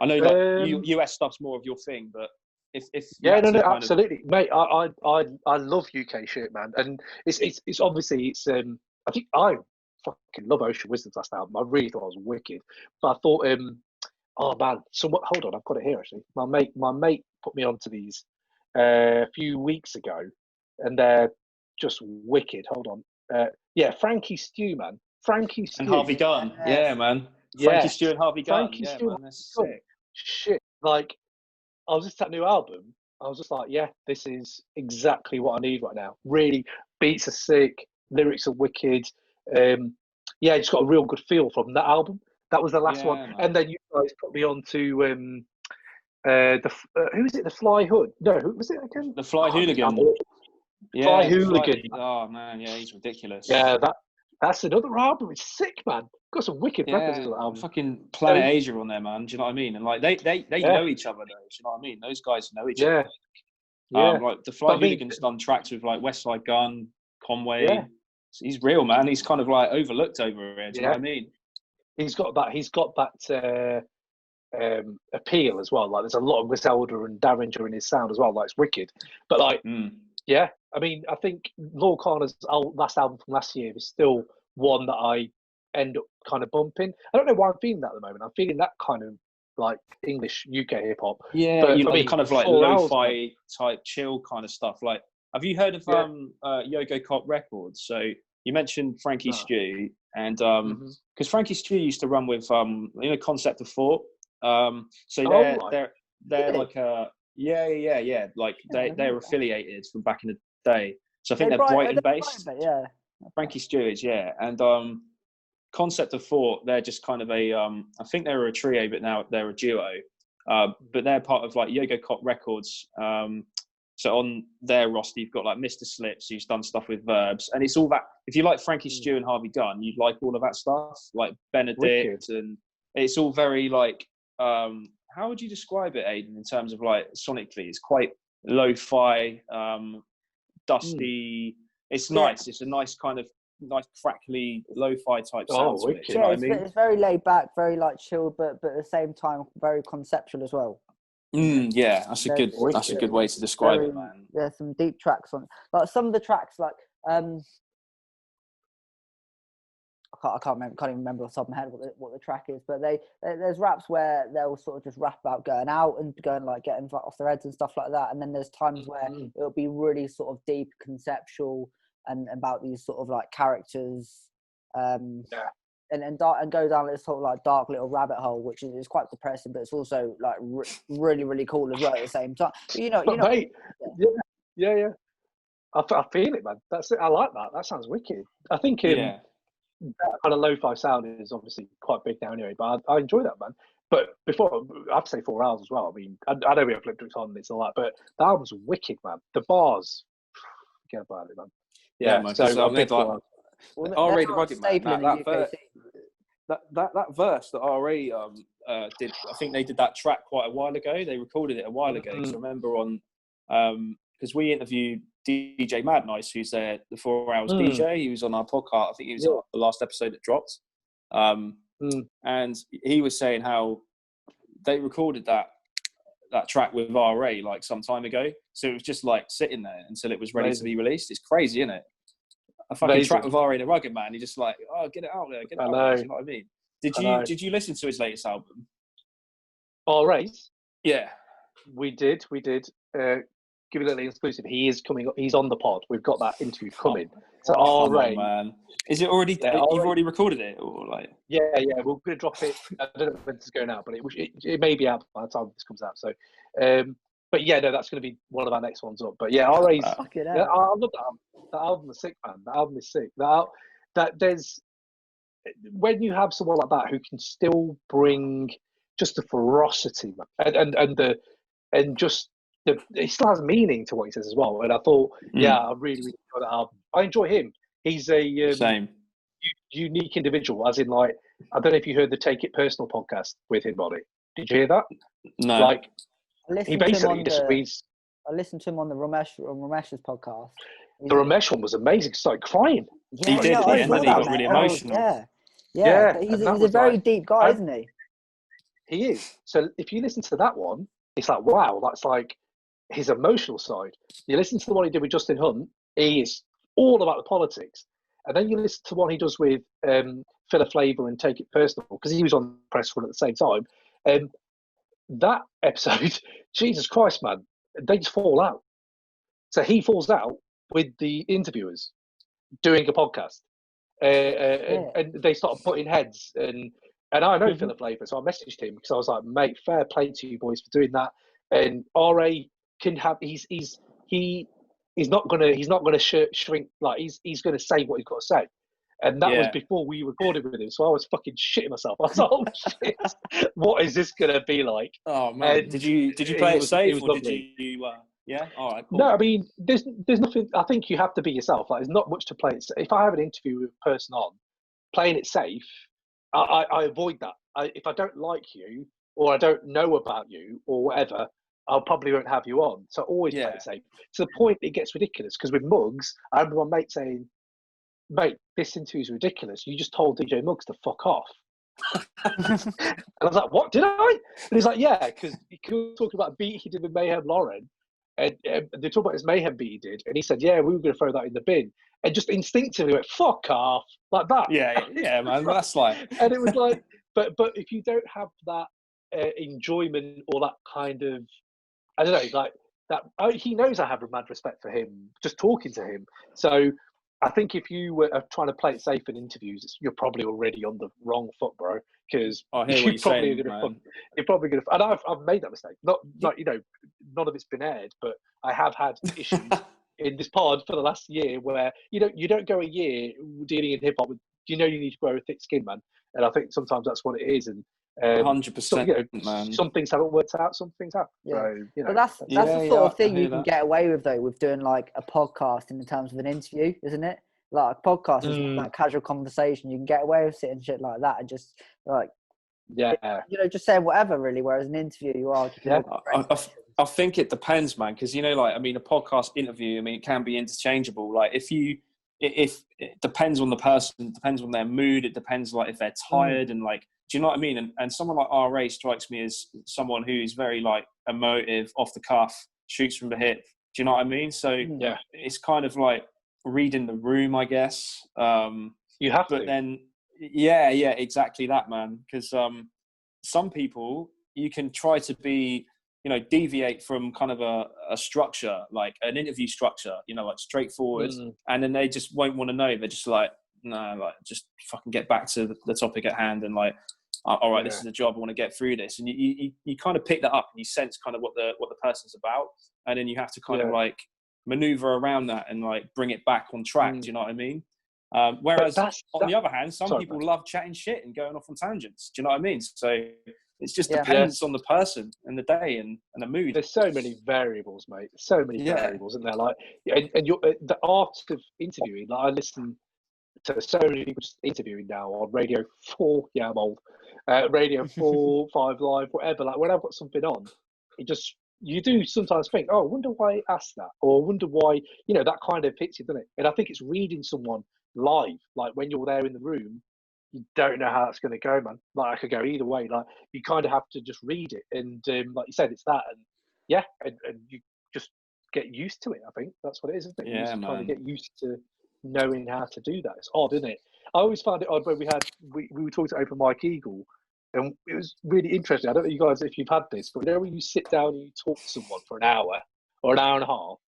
S2: know like US stuff's more of your thing, but if
S1: absolutely, mate. I love UK shit, man, and it's obviously I think I fucking love Ocean Wisdom's last album. I really thought it was wicked, but I thought oh man, hold on, I've got it here actually. My mate put me onto these a few weeks ago, and they're just wicked. Hold on. Frankie Stew, man. Frankie Stew.
S2: And Harvey Gunn. Yeah, man. Frankie Stew and Harvey Gunn.
S1: Frankie Stew, man, that's sick. Shit. Like, I was just that new album. I was just like, yeah, this is exactly what I need right now. Really, beats are sick, lyrics are wicked. Just got a real good feel from that album. That was the last one. Man. And then you guys put me on to who is it? The Fly Hood? No, who was it again?
S2: The Fly Hooligan.
S1: Fly Hooligan.
S2: Oh man, yeah, he's ridiculous.
S1: Yeah, that's another album. It's sick, man. Got some wicked records on that album.
S2: Fucking Planet Asia on there, man. Do you know what I mean? And like they know each other though. Do you know what I mean? Those guys know each other. Like the Fly Hooligan's done tracks with like Westside Gun, Conway. Yeah. He's real, man. He's kind of like overlooked over here. Do you know what I mean?
S1: He's got that appeal as well. Like there's a lot of Griselda and Derringer in his sound as well. Like it's wicked. But like I mean, I think Lord Connor's last album from last year is still one that I end up kind of bumping. I don't know why I'm feeling that at the moment. I'm feeling that kind of like English UK hip hop.
S2: Yeah, but, I mean, kind of like lo-fi type chill kind of stuff. Like, have you heard of Yogo Cop Records? So you mentioned Frankie Stew, and because Frankie Stew used to run with Concept of Thought. So they're like a like they're affiliated from back in the day. So I think they're Brighton based. Frankie Stew is, and Concept of Thought, they're just kind of a I think they were a trio, but now they're a duo. But they're part of like Yogo Cop Records. So on their roster, you've got like Mr. Slips, who's done stuff with Verbs, and it's all that. If you like Frankie Stew and Harvey Gunn, you'd like all of that stuff, like Benedict, and it's all very like. How would you describe it, Aidan, in terms of like sonically? It's quite lo-fi, dusty. It's nice. It's a nice kind of nice crackly lo-fi type sound.
S4: It's very laid back, very like chilled, but at the same time very conceptual as well.
S2: That's a good way to describe it, man.
S4: There's some deep tracks on, like some of the tracks, like I can't even remember off the top of my head what the track is, but there's raps where they'll sort of just rap about going out and going like getting off their heads and stuff like that, and then there's times where it'll be really sort of deep, conceptual, and about these sort of like characters, and go down this sort of like dark little rabbit hole, which is quite depressing, but it's also like really really cool as well at the same time. But
S1: mate, yeah. I feel it, man. That's it. I like that. That sounds wicked. I think that kind of lo-fi sound is obviously quite big now anyway, but I enjoy that, man. But before, I have to say 4 hours as well. I mean, I know we have Flip Tricks on, it's all that, but the album's wicked, man. The bars, forget about it, man.
S2: Yeah, man. So I'm big
S4: Well,
S2: R.A. the Rugged Man.
S4: That
S2: That verse that R.A. did, I think they did that track quite a while ago. They recorded it a while ago. Because I remember on, because we interviewed DJ Mad Nice, who's the 4 Hours DJ. He was on our podcast. I think he was on the last episode that dropped. And he was saying how they recorded that track with RA like some time ago, so it was just like sitting there until it was ready to be released. It's crazy, isn't it? A fucking track with RA the Rugged Man. He just like, oh, get it out there, get it out there. You know what I mean? Did you listen to his latest album?
S1: RA's?
S2: Yeah,
S1: we did. Give it a little exclusive. He is coming up. He's on the pod. We've got that interview coming. So RA,
S2: man, is it already? You've already recorded it, or like?
S1: Yeah. We're gonna drop it. I don't know when this is going out, but it may be out by the time this comes out. So, but yeah, no, that's going to be one of our next ones up. But yeah, RA's. Yeah, I love that album. That album is sick, man. That album is sick. That there's when you have someone like that who can still bring just the ferocity, man, and just. It still has meaning to what he says as well, and I thought, I really enjoy that album. I enjoy him. He's a
S2: same
S1: unique individual, as in like I don't know if you heard the Take It Personal podcast with him, Roddy. Did you hear that?
S2: No.
S1: Like he basically disagrees.
S4: I listened to him on the Ramesh's podcast.
S1: The Ramesh one was amazing. He started crying.
S2: Yeah, he did. At the end, he got really emotional.
S4: Yeah. He's a very deep guy, isn't he?
S1: He is. So if you listen to that one, it's like wow, that's like his emotional side. You listen to the one he did with Justin Hunt, he is all about the politics. And then you listen to what he does with Phila Flavor and Take It Personal, because he was on the press run at the same time. That episode, Jesus Christ, man, they just fall out. So he falls out with the interviewers doing a podcast. And they start putting heads. And I know Phila Flavor, so I messaged him because I was like, mate, fair play to you boys for doing that. And RA can have he's not gonna shrink, like he's gonna say what he's got to say, and that was before we recorded with him. So I was fucking shitting myself. I was like, oh shit, what is this gonna be like?
S2: Oh man, and did you play it safe or did you? Yeah, all right. Cool.
S1: No, I mean there's nothing. I think you have to be yourself. Like there's not much to play it. If I have an interview with a person on playing it safe, I avoid that. If I don't like you or I don't know about you or whatever, I probably won't have you on. So always play it safe. To the point it gets ridiculous, because with Muggs, I remember my mate saying, mate, this interview is ridiculous. You just told DJ Muggs to fuck off. And I was like, what, did I? And he's like, yeah, because he was talking about a beat he did with Mayhem Lauren. And they talk about his Mayhem beat he did. And he said, yeah, we were going to throw that in the bin. And just instinctively went, fuck off, like that.
S2: Yeah, man, that's like...
S1: And it was like, but if you don't have that enjoyment or that kind of, I don't know, like that. He knows I have a mad respect for him, just talking to him. So I think if you were trying to play it safe in interviews, you're probably already on the wrong foot, bro. Because you're probably going to. And I've made that mistake. Not you know, none of it's been aired, but I have had issues in this pod for the last year where you don't go a year dealing in hip hop with, you need to grow a thick skin, man. And I think sometimes that's what it is. And
S2: 100%, man.
S1: Some things haven't worked out, some things have.
S4: Yeah.
S1: So,
S4: but that's the sort of thing you can get away with, though, with doing like a podcast in terms of an interview, isn't it? Like a podcast is like casual conversation. You can get away with sitting shit like that and just like, just saying whatever, really. Whereas an interview, you are.
S2: I think it depends, man, because like, I mean, a podcast interview, I mean, it can be interchangeable. Like, if it depends on the person, it depends on their mood, it depends like if they're tired and like, do you know what I mean? And someone like RA strikes me as someone who is very like emotive, off the cuff, shoots from the hip. Do you know what I mean? So it's kind of like reading the room, I guess.
S1: You have to.
S2: But then, yeah, exactly that, man. Because some people, you can try to be, deviate from kind of a structure, like an interview structure, like straightforward. And then they just won't want to know. They're just like, no, like just fucking get back to the topic at hand and like, all right, this is the job. I want to get through this. And you kind of pick that up and you sense kind of what the person's about. And then you have to kind of like maneuver around that and like bring it back on track. Do you know what I mean? Whereas on the other hand, some people love chatting shit and going off on tangents. Do you know what I mean? So It just depends on the person and the day and the mood.
S1: There's so many variables, mate. So many variables, isn't there? Like, and you're, the art of interviewing. Like, I listen to so many people just interviewing now on Radio 4. Yeah, I'm old. Radio 4, 5 Live, whatever. Like, when I've got something on, you do sometimes think, oh, I wonder why he asked that, or I wonder why, that kind of hits you, doesn't it? And I think it's reading someone live, like when you're there in the room, you don't know how that's going to go, man. Like, I could go either way. Like, you kind of have to just read it, and like you said, it's that, and and you just get used to it. I think that's what it is, isn't it?
S2: Yeah,
S1: you just
S2: man.
S1: kind of get used to knowing how to do that. It's odd, isn't it? I always found it odd when we were talking to Open Mike Eagle, and it was really interesting. I don't know you guys if you've had this, but when you sit down and you talk to someone for an hour or an hour and a half,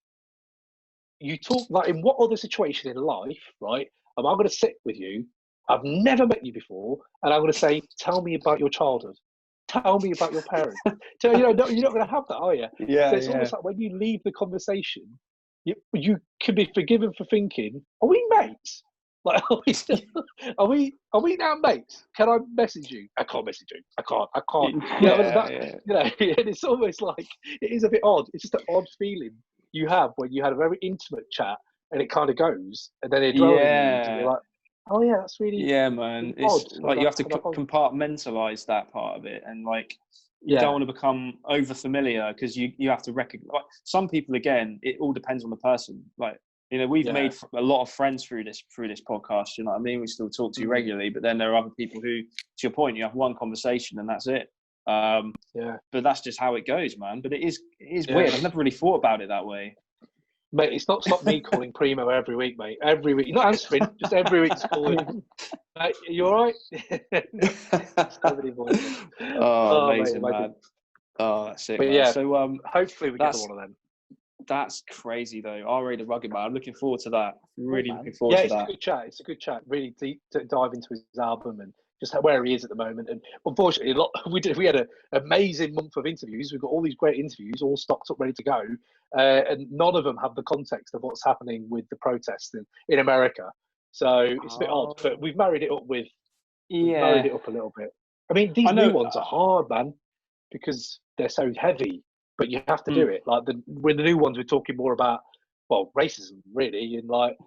S1: you talk like in what other situation in life, right? Am I going to sit with you? I've never met you before, and I'm going to say, "Tell me about your childhood. Tell me about your parents." So you're not going to have that, are you?
S2: Yeah.
S1: So it's almost like when you leave the conversation, you can be forgiven for thinking, "Are we mates? Like, are we now mates? Can I message you? I can't message you. I can't. And it's almost like it is a bit odd. It's just an odd feeling you have when you had a very intimate chat, and it kind of goes, and then it dwells and you're like, oh yeah, that's really
S2: man.
S1: It's odd.
S2: It's like you have to compartmentalize that part of it, and like you don't want to become over familiar because you have to recognize. Like, some people, again, it all depends on the person. Like, we've made a lot of friends through this podcast. You know what I mean? We still talk to you regularly, but then there are other people who, to your point, you have one conversation and that's it. But that's just how it goes, man. But it is weird. I've never really thought about it that way.
S1: Mate, it's not stopped me calling Primo every week, mate. Every week. You're not answering, just every week's calling. You all right? So many voices.
S2: Amazing, mate, man. Oh, that's it, man.
S1: Yeah,
S2: so
S1: hopefully we get to one of them.
S2: That's crazy, though. R.A. the Rugged Man. I'm looking forward to that. Really looking forward to that.
S1: Yeah, it's a good chat. Really deep to dive into his album and just where he is at the moment. And unfortunately, we had an amazing month of interviews. We've got all these great interviews, all stocked up, ready to go. And none of them have the context of what's happening with the protests in America. So it's a bit odd, but we've married it up married it up a little bit. I mean, these new ones are hard, man, because they're so heavy, but you have to do it. Like with the new ones, we're talking more about, well, racism really, and like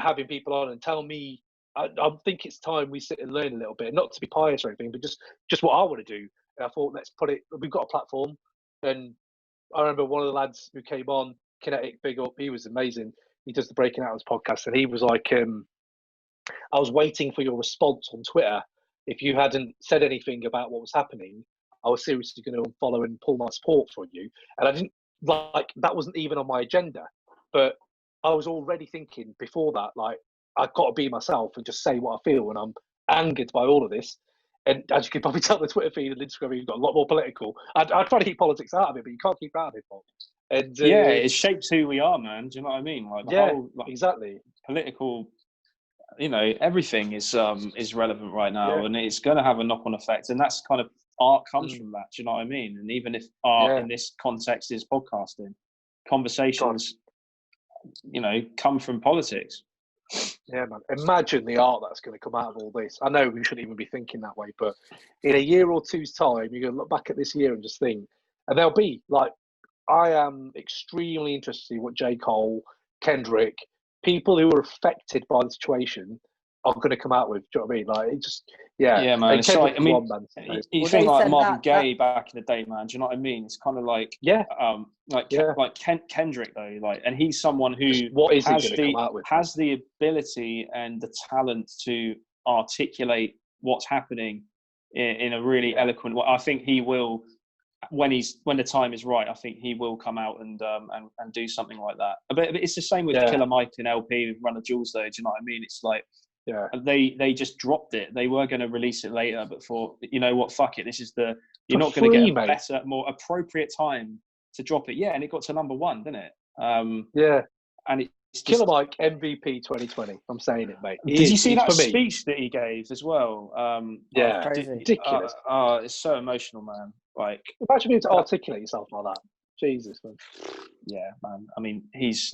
S1: having people on and tell me. I think it's time we sit and learn a little bit, not to be pious or anything, but just what I want to do. And I thought, let's put it. We've got a platform, and I remember one of the lads who came on, Kinetic, big up. He was amazing. He does the Breaking Atoms podcast, and he was like, I was waiting for your response on Twitter. If you hadn't said anything about what was happening, I was seriously going to unfollow and pull my support from you. And I didn't that wasn't even on my agenda, but I was already thinking before that, like, I've got to be myself and just say what I feel, and I'm angered by all of this. And as you can probably tell, the Twitter feed and Instagram, you've got a lot more political. I try to keep politics out of it, but you can't keep it out of it. And
S2: it shapes who we are, man. Do you know what I mean? Like the whole,
S1: exactly,
S2: political. Everything is relevant right now, and it's going to have a knock-on effect. And that's kind of art comes from that. Do you know what I mean? And even if art in this context is podcasting, conversations, come from politics.
S1: Yeah, man. Imagine the art that's going to come out of all this. I know we shouldn't even be thinking that way, but in a year or two's time, you're going to look back at this year and just think, and there'll be like, I am extremely interested to see what J. Cole, Kendrick, people who are affected by the situation are going to come out with. Do you know what I mean? Like, it just,
S2: yeah, man. It's like, you think like Marvin Gaye back in the day, man. Do you know what I mean? It's kind of like, like Kendrick though, like, and he's someone who has the ability and the talent to articulate what's happening in a really eloquent way. I think he will. When the time is right, I think he will come out and do something like that. But it's the same with Killer Mike and LP with Run the Jewels, though. Do you know what I mean? It's like they just dropped it. They were going to release it later, but thought, you know what, fuck it. This is you're not going to get a better, more appropriate time to drop it. Yeah, and it got to number 1, didn't it? And it's
S1: Killer Mike MVP 2020. I'm saying it, mate.
S2: Did you see that speech that he gave as well?
S1: Ridiculous.
S2: It's so emotional, man. Like,
S1: imagine being able to articulate yourself like that. Jesus, man.
S2: Yeah, man. I mean, he's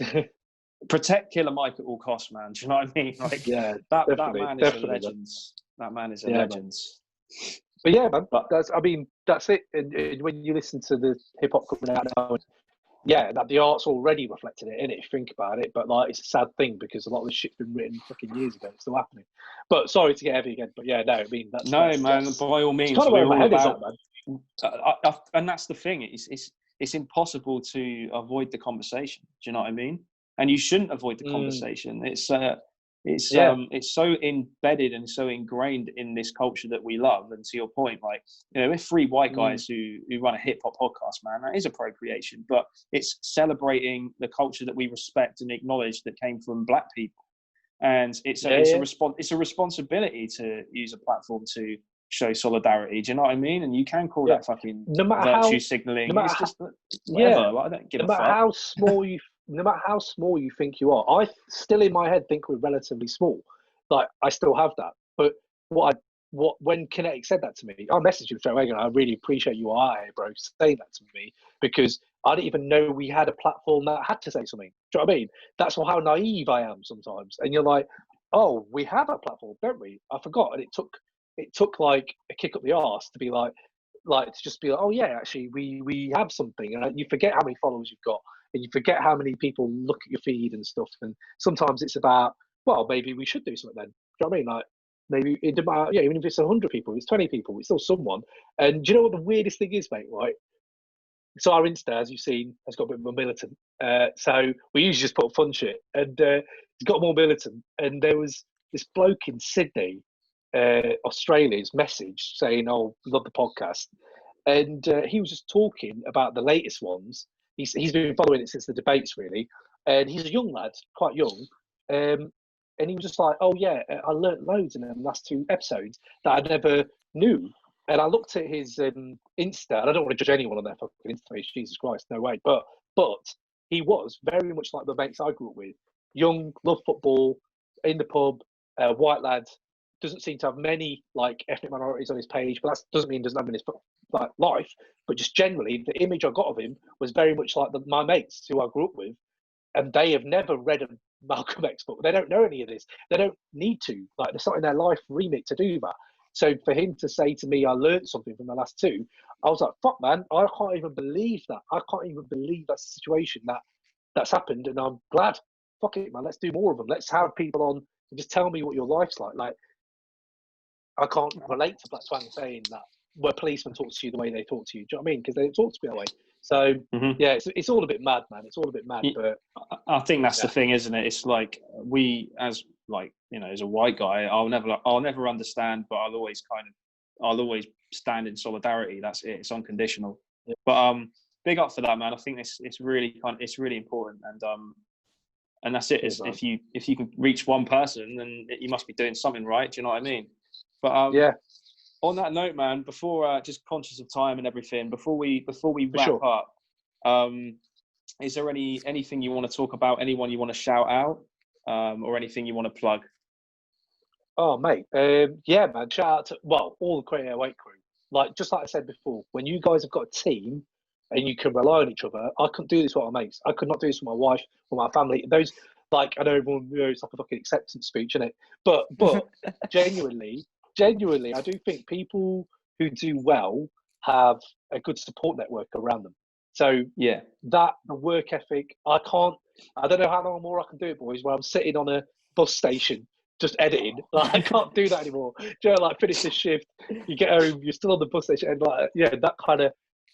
S2: protect Killer Mike at all costs, man. Do you know what I mean? Like, that man is a legend. That man is a legend.
S1: But yeah, man, that's it. And when you listen to the hip hop coming out now, yeah, that the art's already reflected it in it, if you think about it. But like, it's a sad thing because a lot of this shit's been written fucking years ago. It's still happening. But sorry to get heavy again. But yeah, no, I mean, that's
S2: man. By all means,
S1: kind of where my head is at, man.
S2: And that's the thing. It's impossible to avoid the conversation. Do you know what I mean? And you shouldn't avoid the conversation. It's so embedded and so ingrained in this culture that we love. And to your point, like, you know, we're three white guys who run a hip hop podcast, man. That is appropriation, but it's celebrating the culture that we respect and acknowledge that came from black people. And it's a responsibility to use a platform to show solidarity. Do you know what I mean? And you can call that fucking virtue signaling. It's just whatever. Like, I don't give a fuck.
S1: No matter how small you think you are, I still in my head think we're relatively small. Like, I still have that. But when Kinetic said that to me, I messaged him straight away and I really appreciate you, bro, saying that to me, because I didn't even know we had a platform that had to say something. Do you know what I mean? That's how naive I am sometimes. And you're like, oh, we have a platform, don't we? I forgot. And it took like a kick up the arse to be like to just be like, oh yeah, actually we have something. And you forget how many followers you've got. And you forget how many people look at your feed and stuff. And sometimes it's about, well, maybe we should do something then. Do you know what I mean? Like, maybe it doesn't matter, even if it's 100 people, it's 20 people, it's still someone. And do you know what the weirdest thing is, mate, right? So our Insta, as you've seen, has got a bit more militant. So we usually just put fun shit. And it's got more militant. And there was this bloke in Sydney, Australia's message saying, oh, love the podcast. And he was just talking about the latest ones. He's been following it since the debates, really. And he's a young lad, quite young. And he was just like, oh, yeah, I learnt loads in the last 2 episodes that I never knew. And I looked at his Insta, and I don't want to judge anyone on their fucking Insta page, Jesus Christ, no way. But he was very much like the mates I grew up with. Young, love football, in the pub, white lad. Doesn't seem to have many like ethnic minorities on his page, but that doesn't mean he doesn't have in his life. But just generally, the image I got of him was very much like my mates who I grew up with, and they have never read a Malcolm X book. They don't know any of this. They don't need to. Like, there's not in their life remit to do that. So for him to say to me, I learned something from the last 2, I was like, fuck, man, I can't even believe that. I can't even believe that's the situation that's happened, and I'm glad. Fuck it, man. Let's do more of them. Let's have people on and just tell me what your life's like. Like, I can't relate to Black Twang saying that where policemen talk to you the way they talk to you. Do you know what I mean? Because they don't talk to me that way. So yeah, it's all a bit mad, man. It's all a bit mad. But
S2: I think that's the thing, isn't it? It's like we, as like, you know, as a white guy, I'll never understand, but I'll always stand in solidarity. That's it. It's unconditional. Yeah. But big up for that, man. I think it's really important, and that's it. Is if you can reach one person, then you must be doing something right. Do you know what I mean? But
S1: yeah.
S2: On that note, man, before just conscious of time and everything, before we wrap up, is there anything you want to talk about? Anyone you want to shout out, or anything you want to plug?
S1: Oh, mate, yeah, man. Shout out to all the Create Weight crew. Like, just like I said before, when you guys have got a team and you can rely on each other, I couldn't do this with my mates. I could not do this with my wife or my family. Those, like, I know everyone it's like a fucking acceptance speech, isn't it? But genuinely, I do think people who do well have a good support network around them. So yeah, the work ethic, I don't know how long more I can do it, boys, where I'm sitting on a bus station just editing. Like, I can't do that anymore. Do you know, like, finish this shift, you get home, you're still on the bus station, and like, yeah,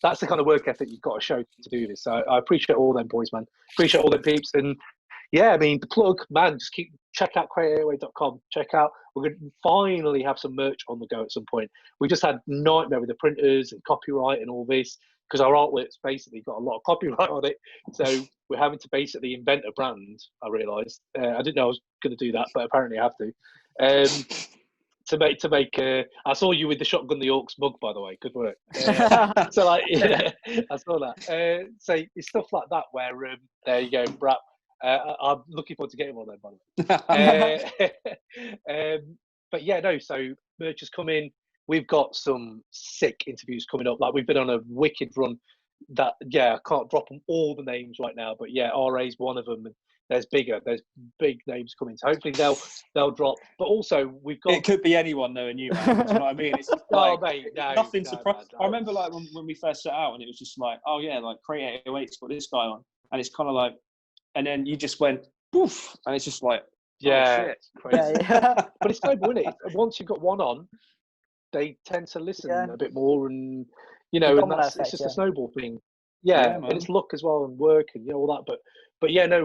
S1: that's the kind of work ethic you've got to show to do this. So I appreciate all them boys, man. Appreciate all them peeps. And yeah, I mean, the plug, man, just check out createairway.com. Check out, we're going to finally have some merch on the go at some point. We just had nightmare with the printers and copyright and all this, because our artwork's basically got a lot of copyright on it. So we're having to basically invent a brand, I realised. I didn't know I was going to do that, but apparently I have to. To make I saw you with the Shotgun the AUX mug, by the way. Good work. So, like, yeah, I saw that. So it's stuff like that where, there you go, Brap. I'm looking forward to getting one of them, by the way. But yeah, no, so merch is coming. We've got some sick interviews coming up. Like, we've been on a wicked run that, yeah, I can't drop them all the names right now, but yeah, RA's one of them. And there's big names coming. So hopefully they'll drop. But also we've got.
S2: It could be anyone knowing you, man. Do you know what I mean? It's just like,
S1: mate,
S2: nothing surprising. I remember like when we first set out, and it was just like, oh yeah, like Create AUX got this guy on, and it's kind of like, and then you just went poof, and it's just like,
S1: yeah,
S2: oh, shit.
S1: crazy. But it's snowball, isn't it? Once you've got one on, they tend to listen a bit more, and and it's just a snowball thing. Yeah, and it's luck as well, and work, and all that. But yeah, no,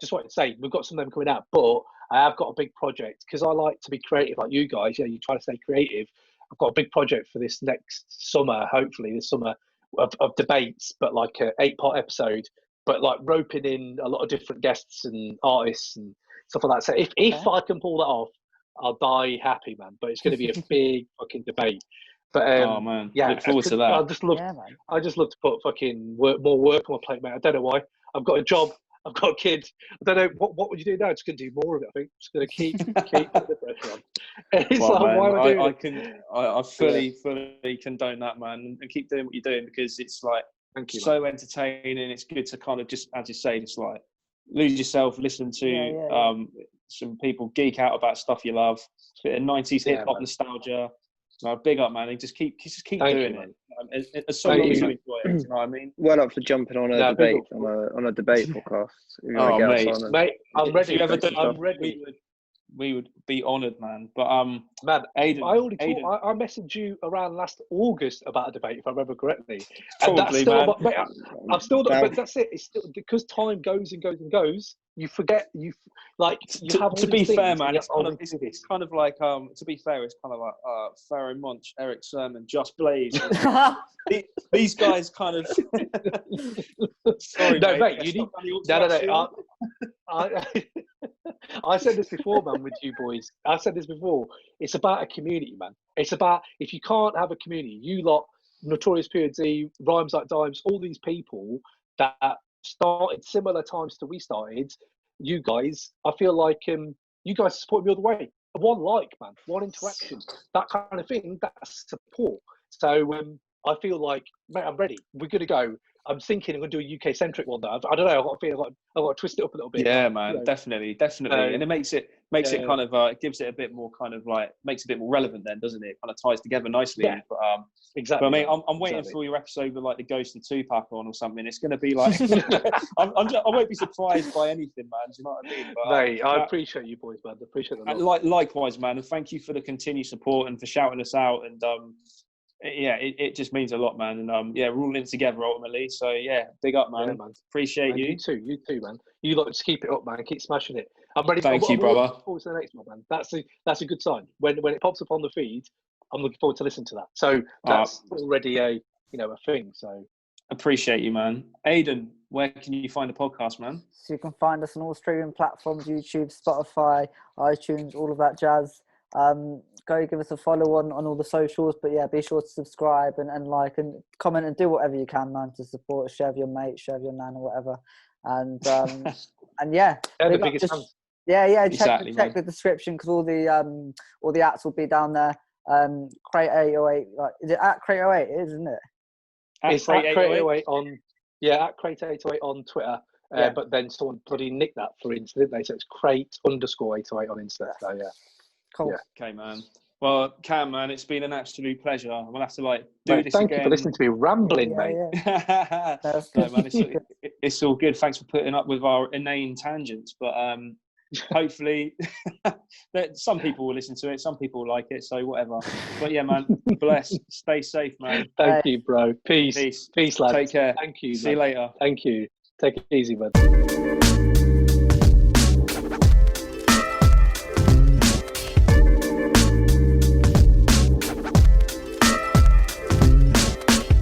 S1: just wanted to say we've got some of them coming out, but I have got a big project because I like to be creative, like you guys. You try to stay creative. I've got a big project for this next summer, hopefully this summer, of debates, but like an 8-part episode, but like roping in a lot of different guests and artists and stuff like that. So if I can pull that off, I'll die happy, man. But it's going to be a big fucking debate. But
S2: oh man, look forward to that.
S1: I just love to put fucking more work on my plate, mate. I don't know why. I've got a job. I've got a kid. I don't know what would you do now. Just going to do more of it. I think just going to keep the pressure on. It's
S2: well, man,
S1: why am I doing
S2: I fully condone that, man, and keep doing what you're doing because it's like so entertaining. It's good to kind of just, as you say, just like lose yourself, listen to some people geek out about stuff you love. A bit of 90s hip hop nostalgia. So big up, man. And just keep doing it. As long as you enjoy it, you know what I mean?
S3: Well up for jumping on a debate on a debate podcast.
S1: Mate, I'm ready.
S2: I'm ready. We would be honoured, man. But
S1: man,
S2: Aidan,
S1: I messaged you around last August about a debate, if I remember correctly. And
S2: probably,
S1: still,
S2: man.
S1: Mate, I've still not. But that's it. It's still because time goes and goes and goes. You forget.
S2: To be fair, man, it's kind of like to be fair, it's kind of like Pharaoh Monch, Eric Sermon, Just Blaze. These guys kind of. Sorry,
S1: no,
S2: mate.
S1: You need. No. I said this before, man, with you boys. I said this before. It's about a community, man. It's about if you can't have a community, you lot, Notorious P.O.D., Rhymes Like Dimes, all these people that started similar times to we started. You guys, I feel like you guys support me all the way. One like, man, one interaction, that kind of thing. That's support. So I feel like, mate, I'm ready. We're gonna go. I'm thinking I'm going to do a UK-centric one, though. I don't know. I've got to twist it up a little bit.
S2: Yeah, man, definitely. And it makes it kind of, it gives it a bit more kind of like, makes it a bit more relevant then, doesn't it? It kind of ties together nicely.
S1: Yeah.
S2: But,
S1: exactly.
S2: But I mean, I'm waiting for your episode with like the Ghost of Tupac on or something. It's going to be like, I won't be surprised by anything, man. Do you know what I mean? But,
S1: mate, I appreciate you boys, man. I appreciate it.
S2: Likewise, man. And thank you for the continued support and for shouting us out. And, yeah, it just means a lot, man. And we're all in together ultimately. So yeah, big up, man. Yeah, man. Appreciate you.
S1: You too, man. You lot just keep it up, man. Keep smashing it. I'm ready.
S2: Thank you, brother.
S1: Looking forward to the next one, man. That's a good sign. When it pops up on the feed, I'm looking forward to listening to that. So that's already a thing. So
S2: appreciate you, man. Aidan, where can you find the podcast, man?
S4: So you can find us on all streaming platforms: YouTube, Spotify, iTunes, all of that jazz. Go give us a follow on all the socials, but yeah, be sure to subscribe and like and comment and do whatever you can, man, to support. Share with your mate, share with your nan or whatever. And check the description because all the acts will be down there. Create 808, is it at Create 808? Isn't it?
S1: It's at Create 808 on at Create 808 on Twitter. But then someone bloody nicked that for Insta, didn't they? So it's Crate_808 on Insta. So yeah.
S4: Cool.
S2: Yeah. Okay, man. Well, Cam, man, it's been an absolute pleasure. We'll have to do this
S1: thank
S2: again.
S1: You for listening to me rambling, mate.
S4: Yeah. That's good.
S2: No, man, it's all good. Thanks for putting up with our inane tangents. But hopefully, some people will listen to it. Some people will like it. So whatever. But yeah, man, bless. Stay safe, man.
S1: Thank you, bro. Peace, lads.
S2: Take care.
S1: Thank you.
S2: See you later.
S1: Thank you. Take it easy, man.